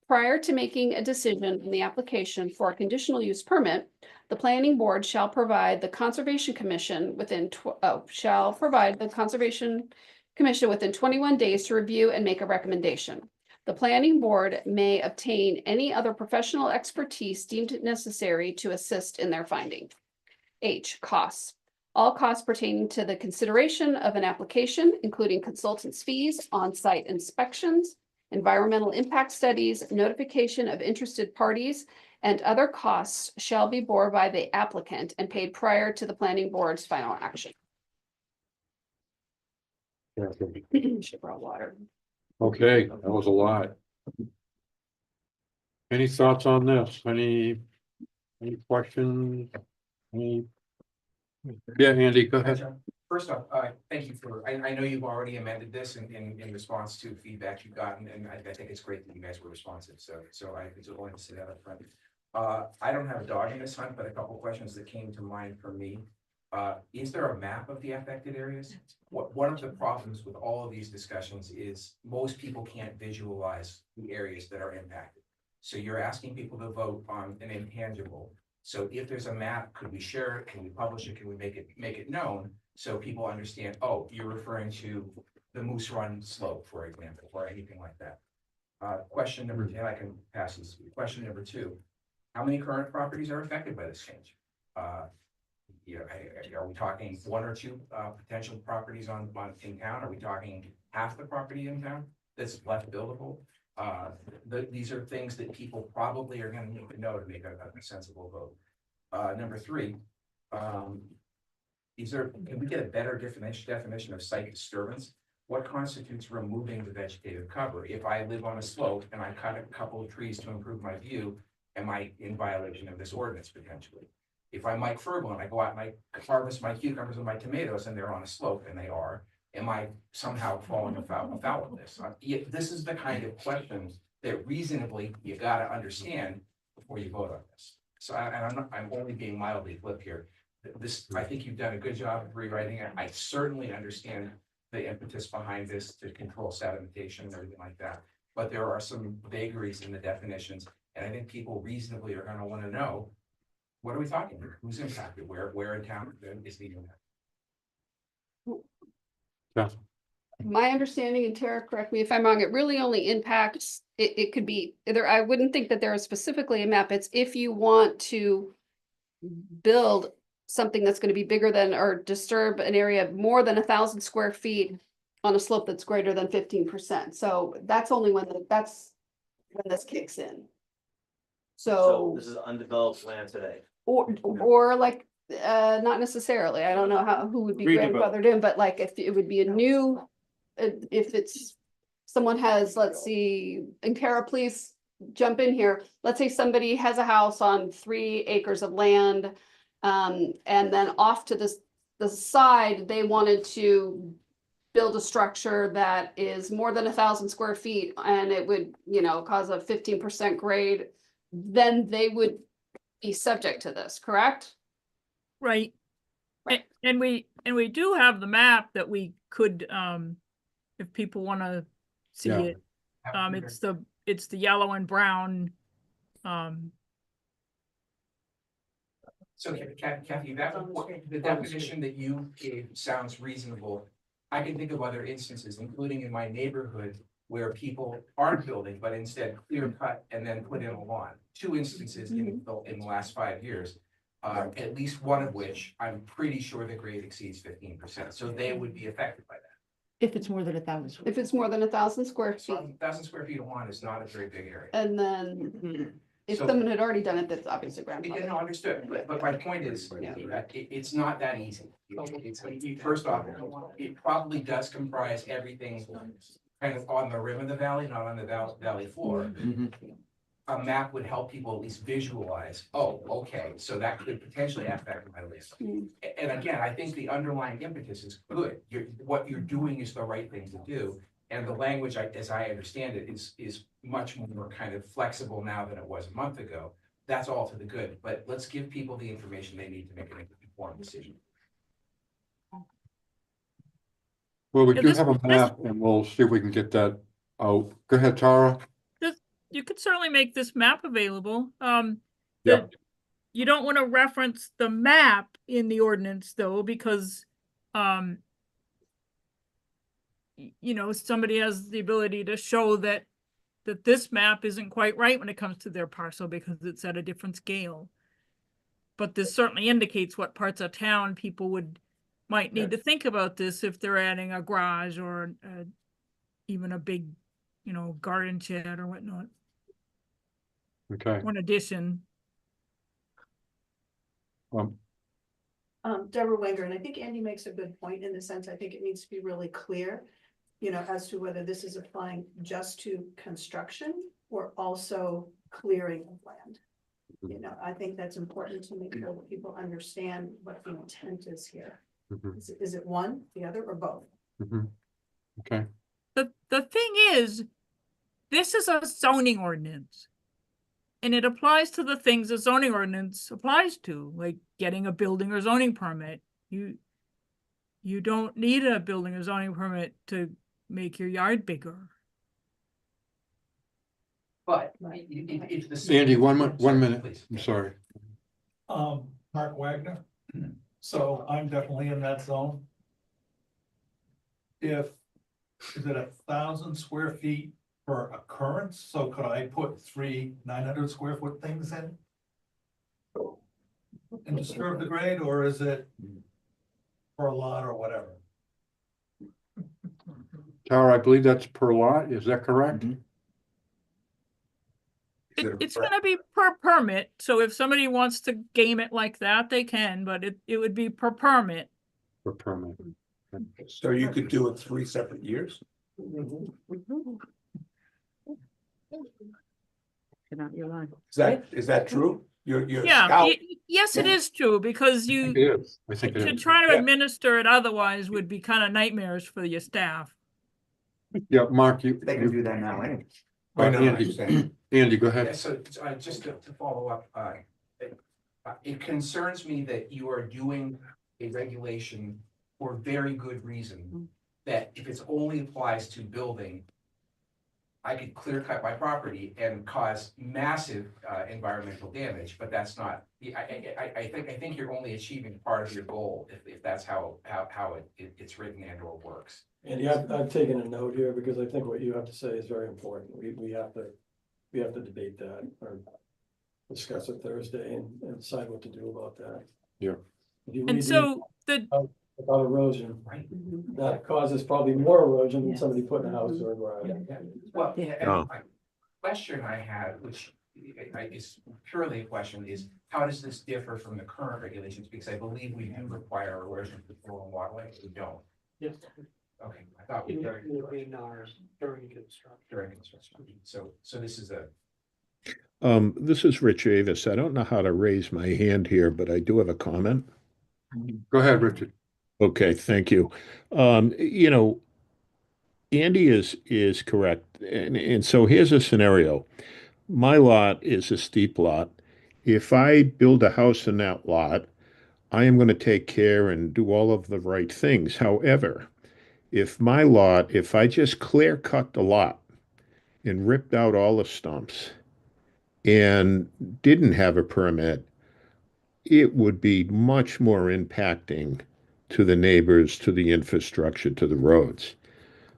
Prior to making a decision in the application for a conditional use permit, the planning board shall provide the Conservation Commission within 21 days to review and make a recommendation. The planning board may obtain any other professional expertise deemed necessary to assist in their finding. H, costs. All costs pertaining to the consideration of an application, including consultants' fees, on-site inspections, environmental impact studies, notification of interested parties, and other costs shall be borne by the applicant and paid prior to the planning board's final action. Should brought water. Okay, that was a lot. Any thoughts on this? Any questions? Any? Yeah, Andy, go ahead. First off, thank you for, I know you've already amended this in response to feedback you've gotten, and I think it's great that you guys were responsive, so I just wanted to say that up front. I don't have a dog in this hunt, but a couple questions that came to mind for me. Is there a map of the affected areas? One of the problems with all of these discussions is most people can't visualize the areas that are impacted. So you're asking people to vote on an intangible. So if there's a map, could we share it? Can we publish it? Can we make it known? So people understand, oh, you're referring to the Moose Run slope, for example, or anything like that. Question number 10, I can pass this. Question number 2, how many current properties are affected by this change? Are we talking 1 or 2 potential properties in town? Are we talking half the property in town that's left buildable? These are things that people probably are going to need to know to make a sensible vote. Number 3, can we get a better definition of site disturbance? What constitutes removing the vegetative cover? If I live on a slope and I cut a couple of trees to improve my view, am I in violation of this ordinance potentially? If I'm Mike Fergel and I go out and I harvest my cucumbers and my tomatoes and they're on a slope, and they are, am I somehow falling afoul of this? This is the kind of questions that reasonably you gotta understand before you vote on this. So, I'm only being mildly flip here. I think you've done a good job of rewriting it. I certainly understand the impetus behind this to control sedimentation and everything like that. But there are some vagaries in the definitions, and I think people reasonably are gonna wanna know, what are we talking here? Who's impacted? Where in town is the impact? Yeah. My understanding, and Tara, correct me if I'm wrong, it really only impacts, it could be either, I wouldn't think that there is specifically a map. It's if you want to build something that's going to be bigger than or disturb an area more than 1,000 square feet on a slope that's greater than 15%. So that's only when that's when this kicks in. So This is undeveloped land today. or like not necessarily. I don't know who would be grandfathered in, but like if it would be a new, if it's someone has, let's see, and Kara, please jump in here. Let's say somebody has a house on 3 acres of land, and then off to the side, they wanted to build a structure that is more than 1,000 square feet, and it would, cause a 15% grade, then they would be subject to this, correct? Right. Right. And we do have the map that we could, if people want to see Yeah. it. It's the yellow and brown. So Kathy, the definition that you gave sounds reasonable. I can think of other instances, including in my neighborhood, where people aren't building, but instead clear cut and then put in a lawn. 2 instances in the last 5 years, at least one of which I'm pretty sure the grade exceeds 15%. So they would be affected by that. If it's more than 1,000. If it's more than 1,000 square So feet, 1,000 square feet of lawn is not a very big area. and then if So- someone had already done it, that's obviously Yeah, grandfathered. no, understood, but my point is, Yeah. it's not that easy. First off, it probably does comprise everything kind of on the rim of the valley, not on the valley floor. A map would help people at least visualize, oh, okay, so that could potentially affect my list. And again, I think the underlying impetus is good. What you're doing is the right thing to do. And the language, as I understand it, is much more kind of flexible now than it was a month ago. That's all to the good, but let's give people the information they need to make an informed decision. Well, we Yeah, do this- have a map and we'll see if we can get that out. Go ahead, Tara. You could certainly make this map available. Yeah. You don't want to reference the map in the ordinance though, because somebody has the ability to show that this map isn't quite right when it comes to their parcel because it's at a different scale. But this certainly indicates what parts of town people might need to think about this if they're adding a garage or even a big, garden shed or whatnot. Okay. One addition. Deborah Wenger, and I think Andy makes a good point in the sense, I think it needs to be really clear, as to whether this is applying just to construction or also clearing of land. I think that's important to make sure that people understand what the intent is here. Is it one, the other, or both? Okay. The thing is, this is a zoning ordinance. And it applies to the things a zoning ordinance applies to, like getting a building or zoning permit. You don't need a building or zoning permit to make your yard bigger. But if the. Andy, one Sorry, minute, please. I'm sorry. Mark Wagner, so I'm definitely in that zone. Is it 1,000 square feet per occurrence, so could I put 3 900 square foot things in? And disturb the grade, or is it for a lot or whatever? Tara, I believe that's per lot, is that correct? It's gonna be per permit, so if somebody wants to game it like that, they can, but it would be per permit. Per permit. So you could do it 3 separate years? Is that true? You're a Yeah, scout? yes, it is true, because I think you, it is, I think it to is. try to Yeah. administer it otherwise would be kind of nightmarish for your staff. Yeah, Mark, They can do that now anyway. I know, Andy. I'm saying. Andy, go Yeah, ahead. so just to follow up, it concerns me that you are doing a regulation for very good reason. That if it only applies to building, I could clear cut my property and cause massive environmental damage, but that's not. I think you're only achieving part of your goal if that's how it's written and or works. And yeah, I've taken a note here because I think what you have to say is very important. We have to debate that or discuss it Thursday and decide what to do about that. Yeah. If you And read so the, about erosion, Right. that causes probably more erosion than somebody putting a house or a garage. Well, Yeah. and Oh. my question I had, which is purely a question, is how does this differ from the current regulations? Because I believe we do require erosion control and waterway, we don't. Yes. Okay, I thought we During construction. during construction, so this is a. This is Rich Avis. I don't know how to raise my hand here, but I do have a comment. Go ahead, Richard. Okay, thank you. Andy is correct. And so here's a scenario. My lot is a steep lot. If I build a house in that lot, I am going to take care and do all of the right things. However, if I just clear cut the lot and ripped out all the stumps and didn't have a permit, it would be much more impacting to the neighbors, to the infrastructure, to the roads.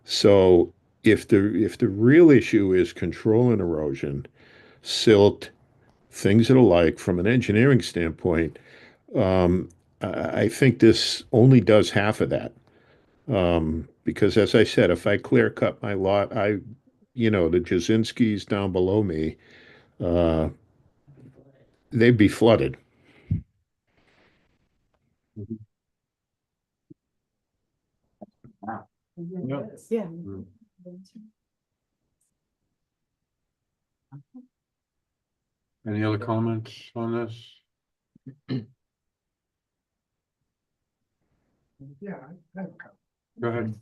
So if the real issue is controlling erosion, silt, things that are like from an engineering standpoint, I think this only does half of that. Because as I said, if I clear cut my lot, the Jasinskis down below me, they'd be flooded. Yeah. Any other comments on this? Yeah. Go ahead.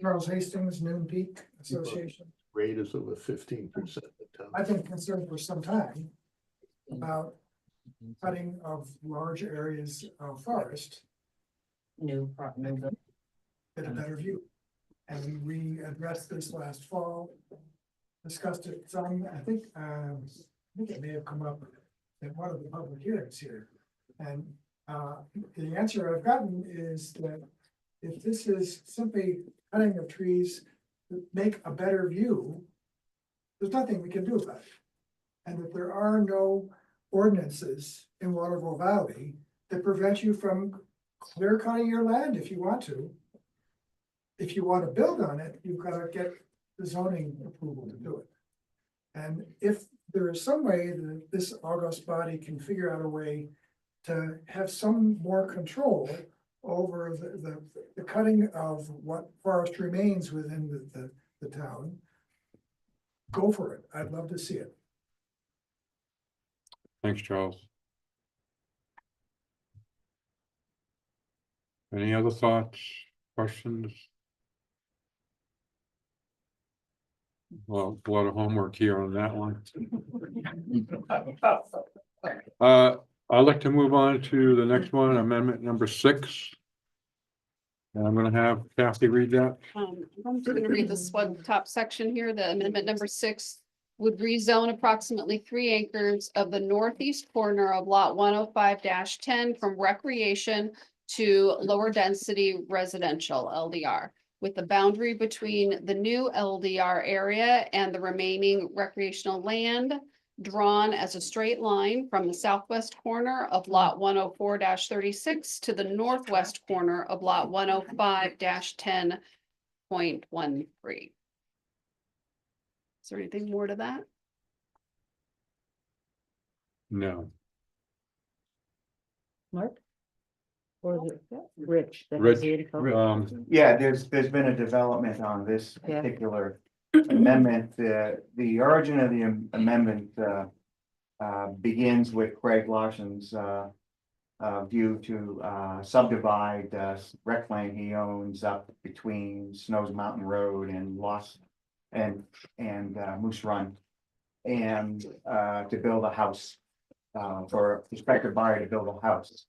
Charles Hastings, Noon Peak Association. Rate is over 15%. I've been concerned for some time about cutting of large areas of forest. New. Get a better view. And we addressed this last fall, discussed it some, I think it may have come up at one of the public hearings here. And the answer I've gotten is that if this is simply cutting of trees that make a better view, there's nothing we can do about it. And that there are no ordinances in Waterville Valley that prevent you from clear cutting your land if you want to. If you want to build on it, you've got to get the zoning approval to do it. And if there is some way that this august body can figure out a way to have some more control over the cutting of what forest remains within the town, go for it. I'd love to see it. Thanks, Charles. Any other thoughts, questions? Well, a lot of homework here on that one. I'd like to move on to the next one, amendment number 6. And I'm gonna have Kathy read that. I'm just gonna read this one top section here, the amendment number 6 would rezone approximately 3 acres of the northeast corner of lot 105-10 from recreation to lower density residential LDR, with the boundary between the new LDR area and the remaining recreational land drawn as a straight line from the southwest corner of lot 104-36 to the northwest corner of lot 105-10.13. Is there anything more to that? No. Mark? Or is it Rich? that has Rich, the info? Yeah, there's been a development on this Yeah. particular amendment. The origin of the amendment begins with Craig Larson's view to subdivide rec land he owns up between Snows Mountain Road and Moose Run, and to build a house for a prospective buyer to build a house.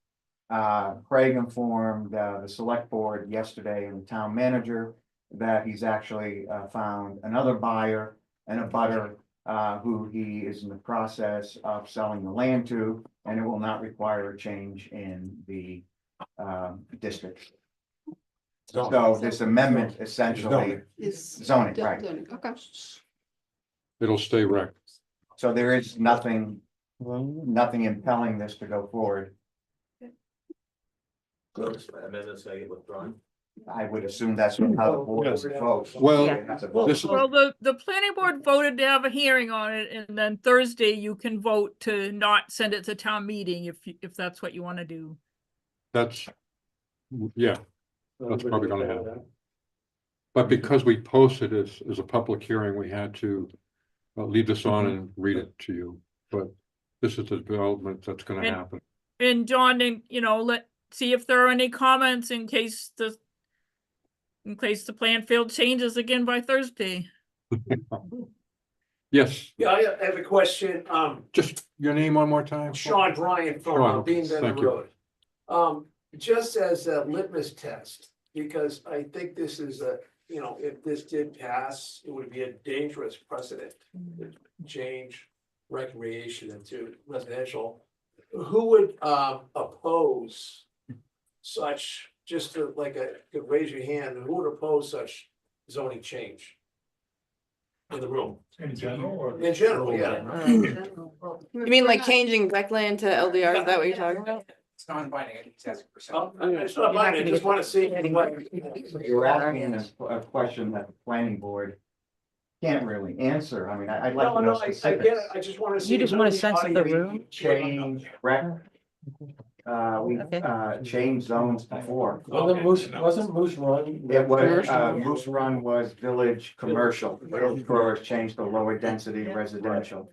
Craig informed the select board yesterday and the town manager that he's actually found another buyer and a butter who he is in the process of selling the land to, and it will not require a change in the district. So this amendment essentially Is zoning, right? Okay. it'll stay rec. So there is nothing impelling this to go forward. Amendments I get withdrawn. I would assume that's how the board votes. Well, That's a vote. this is, Well, the planning board voted to have a hearing on it, and then Thursday you can vote to not send it to town meeting if that's what you want to do. that's, yeah, that's probably gonna happen. But because we posted it as a public hearing, we had to leave this on and read it to you. But this is the development that's gonna And- happen. And John, and see if there are any comments in case the plan field changes again by Thursday. Yes, Yeah, I have a question. just your name one more time. Sean Bryant from Sean, Bean Bender thank you. Road. Just as a litmus test, because I think this is if this did pass, it would be a dangerous precedent to change recreation into residential. Who would oppose such, just to could raise your hand, who would oppose such zoning change? In the room, In general, or? in general, yeah. You mean like changing rec land to LDR, is that what you're talking about? It's non-binding, I think he's asking for Oh, something. It's not mine, I just wanna see what. You're asking a question that the planning board can't really answer. I mean, I'd like to know No, I get specifics. it, I just wanna see. You just want a sense of the room? Change rec. We changed zones before. Wasn't Moose Run? It was, Moose Run was village commercial, or changed to lower density residential.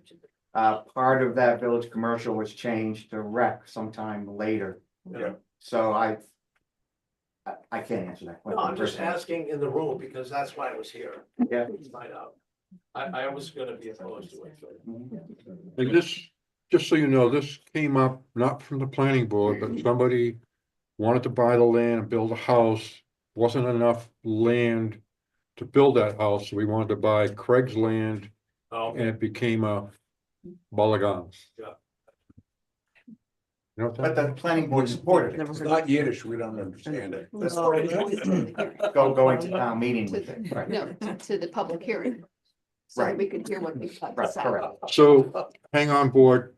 Part of that village commercial was changed to rec sometime later. Yeah. So I can't answer that No, question. I'm just personally. asking in the room because that's why I was here. Yeah. To find out. I was gonna be opposed to it. And this, just so you know, this came up not from the planning board, but somebody wanted to buy the land and build a house. Wasn't enough land to build that house, so we wanted to buy Craig's land, Oh, and it became a balagan. Yeah. You know what But that? the planning board supported it. It's not Yiddish, we don't understand it. That's Oh, right. Going to town meeting with it. Right. No, to the public hearing. So that Right. we could hear what people have to Right, say. correct. So hang on, board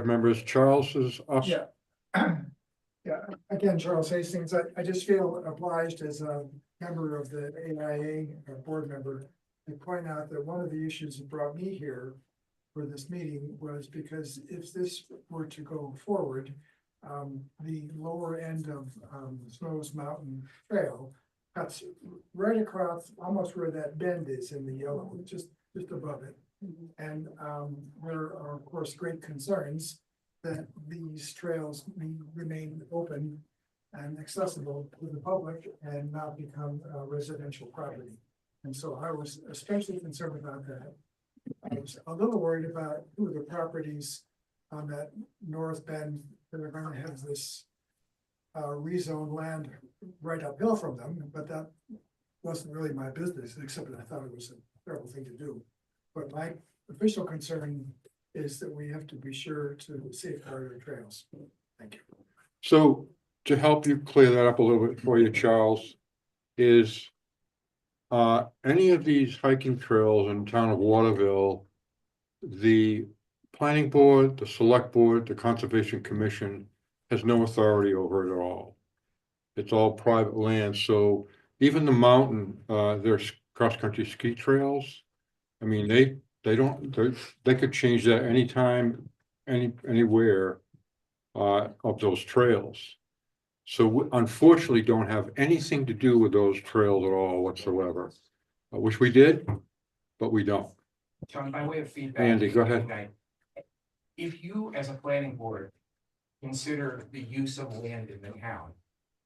members. Charles is up. Yeah. Yeah, again, Charles Hastings, I just feel obliged as a member of the AIA, a board member, to point out that one of the issues that brought me here for this meeting was because if this were to go forward, the lower end of Snows Mountain Trail cuts right across, almost where that bend is in the yellow, just above it. And there are, of course, great concerns that these trails remain open and accessible to the public and not become residential property. And so I was especially concerned about that. I was a little worried about who the properties on that north bend, they're gonna have this rezone land right uphill from them, but that wasn't really my business, except that I thought it was a terrible thing to do. But my official concern is that we have to be sure to safeguard our trails. Thank you. So to help you clear that up a little bit for you, Charles, is any of these hiking trails in town of Waterville, the planning board, the select board, the conservation commission has no authority over it at all. It's all private land, so even the mountain, there's cross-country ski trails. I mean, they could change that anytime, anywhere of those trails. So we unfortunately don't have anything to do with those trails at all whatsoever. I wish we did, but we don't. John, by way of feedback. Andy, go ahead. If you, as a planning board, consider the use of land in the town,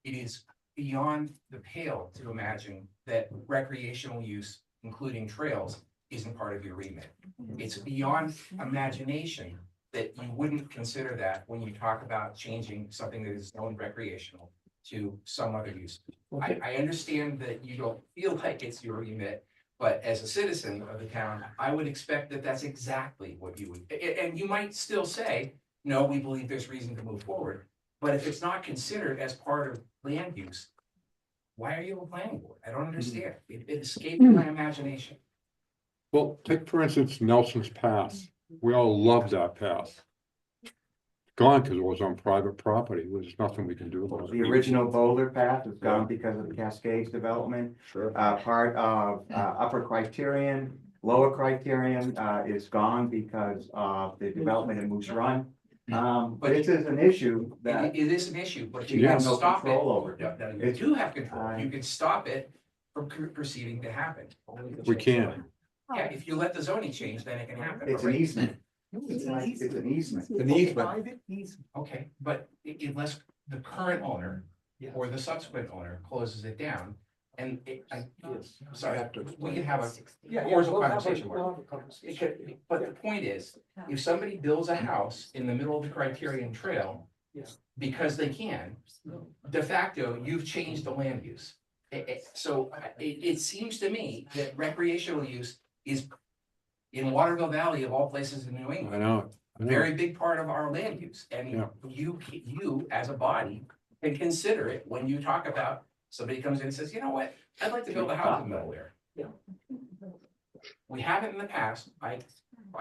it is beyond the pale to imagine that recreational use, including trails, isn't part of your remit. It's beyond imagination that you wouldn't consider that when you talk about changing something that is zoned recreational to some other use. I understand that you don't feel like it's your remit, but as a citizen of the town, I would expect that that's exactly what you would, and you might still say, no, we believe there's reason to move forward. But if it's not considered as part of land use, why are you a planning board? I don't understand. It escaped my imagination. Well, take for instance, Nelson's Path. We all love that path. It's gone because it was on private property. There's nothing we can do about it. The original Boulder Path is gone because of the Cascades development. Sure. Part of Upper Criterion, Lower Criterion is gone because of the development in Moose Run. But this is an issue that It is an issue, but you you can have no stop it. control over. You do have control. You can stop it from proceeding to happen. We can. Yeah, if you let the zoning change, then it can happen. It's an easement. It's an easement. An easement. Okay, but unless the current owner or the subsequent owner closes it down, and sorry, we can have a cordial conversation. Mark. But the point is, if somebody builds a house in the middle of the Criterion Trail, because they can, de facto, you've changed the land use. So it seems to me that recreational use is in Waterville Valley, of all places in New England. I know. A very big part of our land use, and Yeah. you as a body can consider it when you talk about, somebody comes in and says, you know what, I'd like to build a house in nowhere. We haven't in the past, I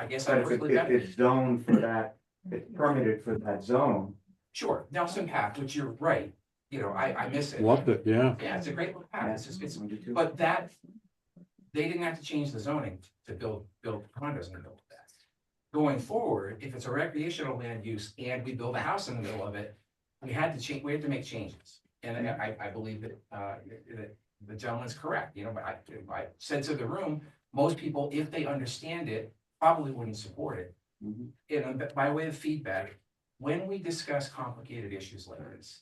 guess But I'm if perfectly it's zoned for that, it's permitted for that zone. sure, Nelson Path, which you're right, you know, I miss it. Loved it, yeah. Yeah, it's a great little path, but that, they didn't have to change the zoning to build condos in the middle of that. Going forward, if it's a recreational land use and we build a house in the middle of it, we had to make changes. And I believe that the gentleman's correct, you know, but I said to the room, most people, if they understand it, probably wouldn't support it. You know, but by way of feedback, when we discuss complicated issues like this,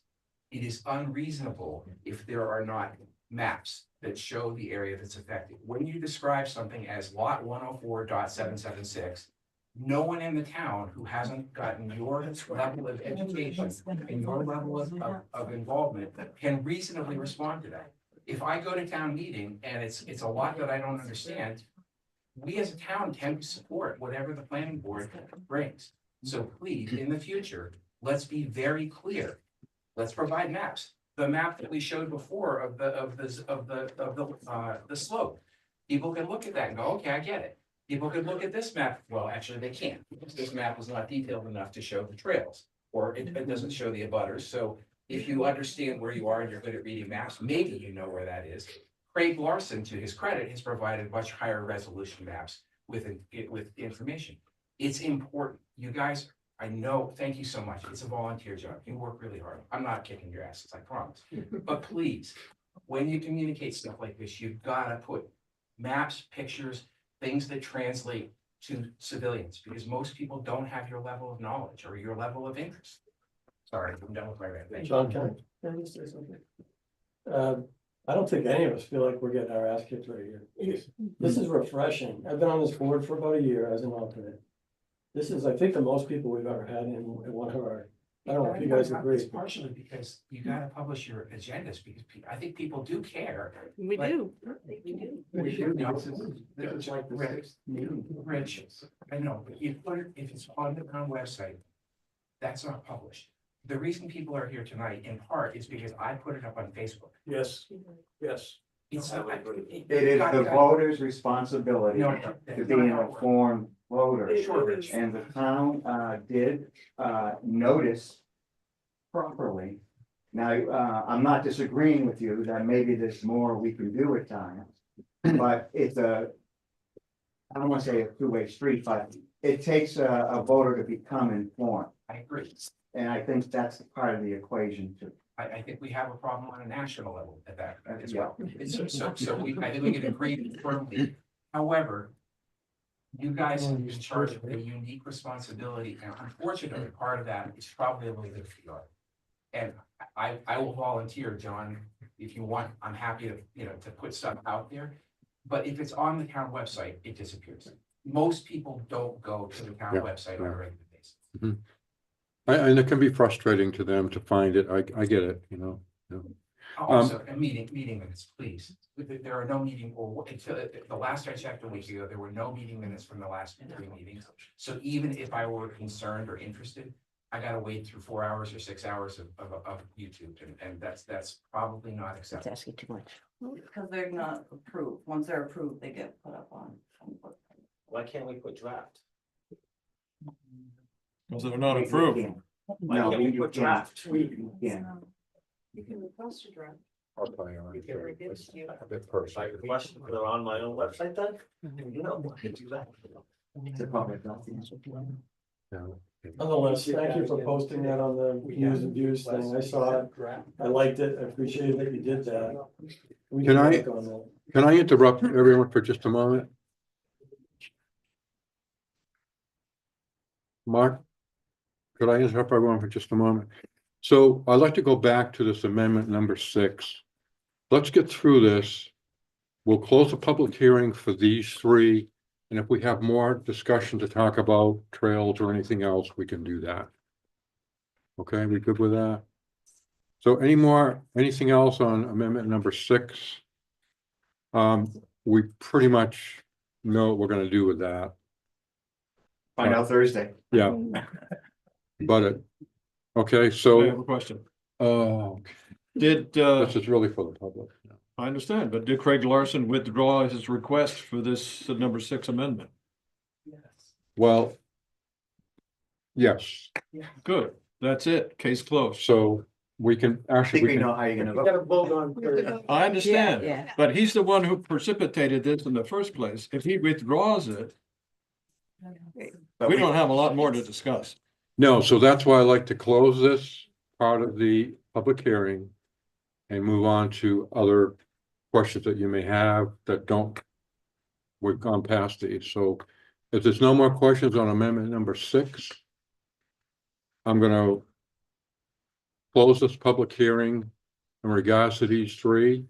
it is unreasonable if there are not maps that show the area that's affected. When you describe something as lot 104.776, no one in the town who hasn't gotten your level of education and your level of involvement can reasonably respond to that. If I go to town meeting and it's a lot that I don't understand, we as a town tend to support whatever the planning board brings. So please, in the future, let's be very clear. Let's provide maps. The map that we showed before of the slope. People can look at that and go, okay, I get it. People could look at this map. Well, actually, they can't, because this map is not detailed enough to show the trails, or it doesn't show the abutters. So if you understand where you are and you're good at reading maps, maybe you know where that is. Craig Larson, to his credit, has provided much higher resolution maps with information. It's important. You guys, I know, thank you so much. It's a volunteer job. You work really hard. I'm not kicking your asses, I promise. But please, when you communicate stuff like this, you've got to put maps, pictures, things that translate to civilians, because most people don't have your level of knowledge or your level of interest. Sorry, I'm done with my rant. Thank you. John, can I just say something? I don't think any of us feel like we're getting our ass kicked right here. This is refreshing. I've been on this board for about a year as an alternate. This is, I think, the most people we've ever had in one of our, I don't know if you guys agree. It's partially because you gotta publish your agendas, because I think people do care. We Like- do. We do. This is like Rich, I know, but if it's on the town website, that's not published. The reason people are here tonight in part is because I put it up on Facebook. Yes, yes. It's. It is the voter's responsibility No, to be an informed voter. Sure, Rich. And the town did notice properly. Now, I'm not disagreeing with you that maybe there's more we can do at times. But it's I don't want to say a two-way street, but it takes a voter to become informed. I agree. And I think that's part of the equation too. I think we have a problem on a national level at that as well. I think we can agree firmly. However, you guys are in charge of a unique responsibility, and unfortunately, part of that is probably a little bit for you. And I will volunteer, John, if you want. I'm happy to put stuff out there. But if it's on the town website, it disappears. Most people don't go to the town website on a regular basis. Mhm. And it can be frustrating to them to find it. I get it, you know. Yeah. Also, a meeting minutes, please. There are no meeting, or until the last I checked a week ago, there were no meeting minutes from the last 3 meetings. So even if I were concerned or interested, I gotta wade through 4 hours or 6 hours of YouTube, and that's probably not acceptable. asking too much. Because they're not approved. Once they're approved, they get put up on. Why can't we put draft? Because they're not approved. Why No, can't we you put can't. draft? Yeah. You can request a draft. I'll tell you, If it gives you. a bit If I personal. request it, put it on my own website then? No, I can do that. It's a public document. Yeah. Nonetheless, thank you for posting that on the news and views thing. I saw it. I liked it. I appreciate that you did that. We Can I- work on that. Can I interrupt everyone for just a moment? Mark? Could I interrupt everyone for just a moment? So I'd like to go back to this amendment number 6. Let's get through this. We'll close the public hearing for these 3. And if we have more discussion to talk about trails or anything else, we can do that. Okay, we good with that? So anything else on amendment number 6? We pretty much know what we're gonna do with that. Find out Thursday. Yeah. But okay, I have so, a question. oh, Did, this is really for the public. I understand, but did Craig Larson withdraw his request for this number 6 amendment? Well, yes, Good, that's it, case closed. so we can I actually. think we know how you're gonna You vote. gotta vote on Thursday. I understand, Yeah. but he's the one who precipitated this in the first place. If he withdraws it, But we don't have a lot more to discuss. No, so that's why I like to close this part of the public hearing and move on to other questions that you may have that don't. We've gone past these, so if there's no more questions on amendment number 6, I'm gonna close this public hearing in regards to these 3.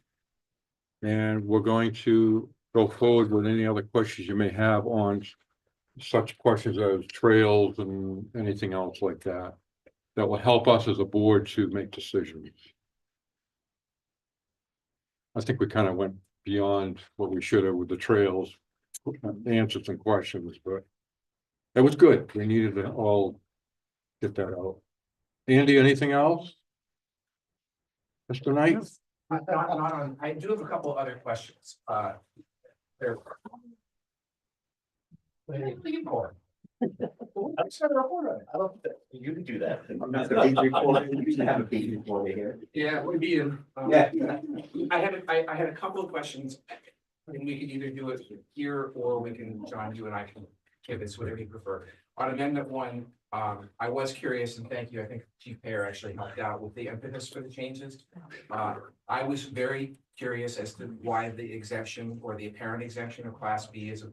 And we're going to go forward with any other questions you may have on such questions as trails and anything else like that. That will help us as a board to make decisions. I think we kind of went beyond what we should have with the trails, answered some questions, but it was good. We needed to all get that out. Andy, anything else? Mr. Knight? Not on, I do have a couple other questions, there. I'm sorry, I don't, you can do that. Not the beat reporter. We used to have a beat reporter here. Yeah, it would be, Yeah. I had a couple of questions. And we can either do it here, or we can, John, you and I can give this, whatever you prefer. On amendment 1, I was curious, and thank you, I think Chief Pear actually helped out with the impetus for the changes. I was very curious as to why the exemption or the apparent exemption of Class B is,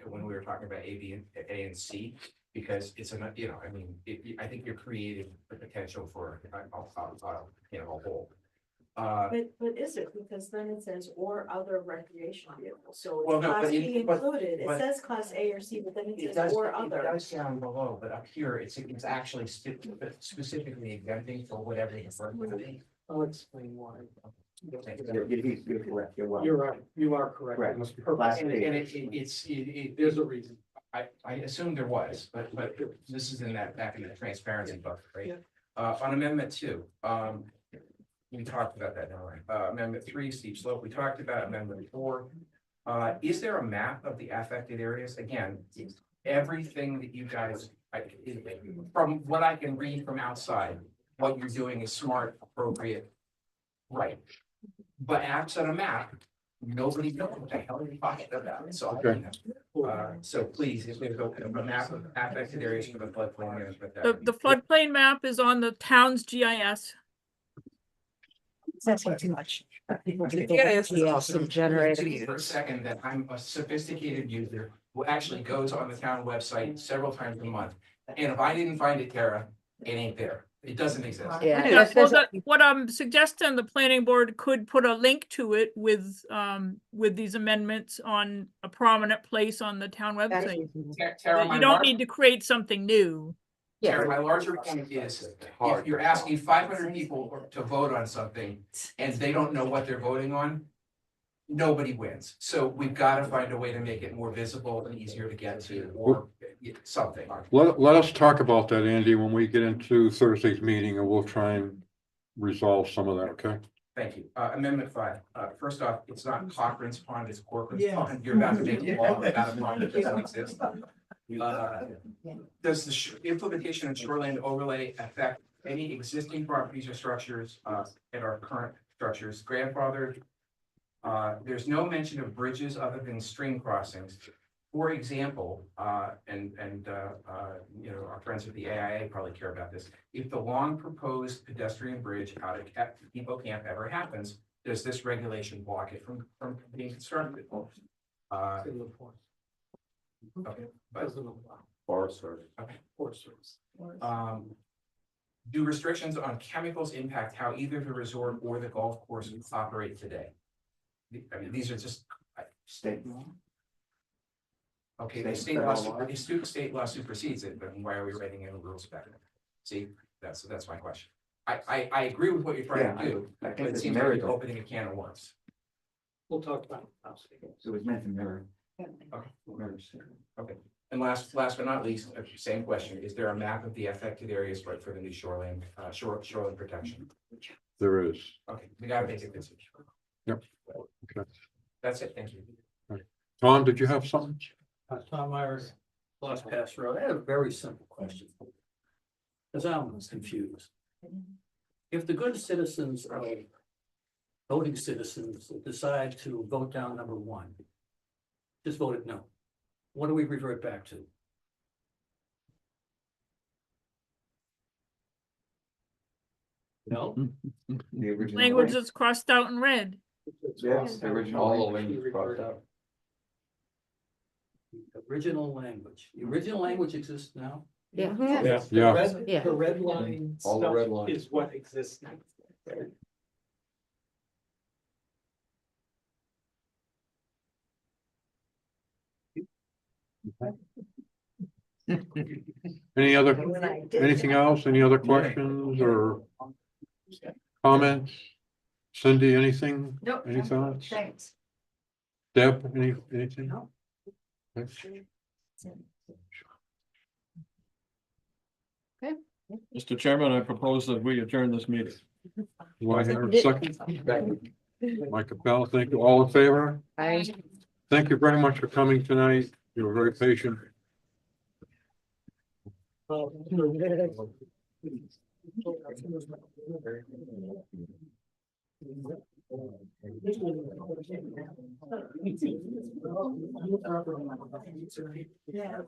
when we were talking about A and C. Because it's I mean, I think you're creating the potential for, a hole. But is it, because then it says or other recreation vehicles, so Well, it's no, class but it- B but- included, it but- says class A or C, but then it It says does, or it other. does sound below, but up here, it's actually specifically exempting for whatever the first would be. I'll explain why. You're correct, you're well. You're right, you are correct. Correct. It was purpose. Last And page. There's a reason. I assumed there was, but this is in that, back in the transparency book, right? Yeah. On amendment 2, we talked about that, now, right? Amendment 3, steep slope, we talked about amendment 4. Is there a map of the affected areas? Again, everything that you guys, from what I can read from outside, what you're doing is smart, appropriate, right? But absent a map, nobody knows what the hell you're talking about, so. Okay. So please, if there's a map of affected areas for the floodplain management. that The, would be the great. floodplain map is on the town's GIS. That's too much. Assume for a second that I'm a sophisticated user who actually goes on the town website several times a month. And if I didn't find it, Tara, it ain't there. It doesn't exist. Yeah, well, what I'm suggesting, the planning board could put a link to it with these amendments on a prominent place on the town website. Tara, You my don't lar- need to create something new. Tara, my larger point is, if you're asking 500 people to vote on something and they don't know what they're voting on, nobody wins. So we've got to find a way to make it more visible and easier to get to, or something. Let us talk about that, Andy, when we get into Thursday's meeting, and we'll try and resolve some of that, okay? Thank you. Amendment 5. First off, it's not Cochran's Pond, it's Corcoran's Yeah. Pond. You're about to make a law about a pond that doesn't exist. Does the implementation of shoreline overlay affect any existing properties or structures, and our current structures grandfathered? There's no mention of bridges other than stream crossings. For example, and you know, our friends at the AIA probably care about this. If the long proposed pedestrian bridge out at Depot Camp ever happens, does this regulation block it from being constructed? Okay, but Forest Service. okay. Forest Service. Do restrictions on chemicals impact how either the resort or the golf course operate today? I mean, these are just, State law. okay, the State state law, federal law. the state law supersedes it, but why are we writing in rules back then? See, that's my question. I agree with what you're trying to Yeah, do, I but think it it's seems like mirrored. you're opening a can of worms. We'll talk about it. It was meant to mirror. Okay. Mirrors. And last but not least, same question, is there a map of the affected areas for the new shoreline, shoreline protection? There is. Okay, we gotta make it this. Yep. Okay. That's it, thank you. Tom, did you have something? Tom Myers, Lost Pass Road. I have a very simple question. Cause I'm confused. If the good citizens of voting citizens decide to vote down number 1, just voted no, what do we revert back to? No? The original. Language that's crossed out in red. Yes, the original. Original language. The original language exists now. Yeah. Yeah. The red line All the red stuff lines. is what exists now. Any other, anything else? Any other questions or comments? Cindy, anything? Nope. Any thoughts? Thanks. Deb, anything? No. Okay. Mr. Chairman, I propose that we adjourn this meeting. Do I hear a second? Mike Capel, thank you. All in favor? Thank you very much for coming tonight. You were very patient. Yeah.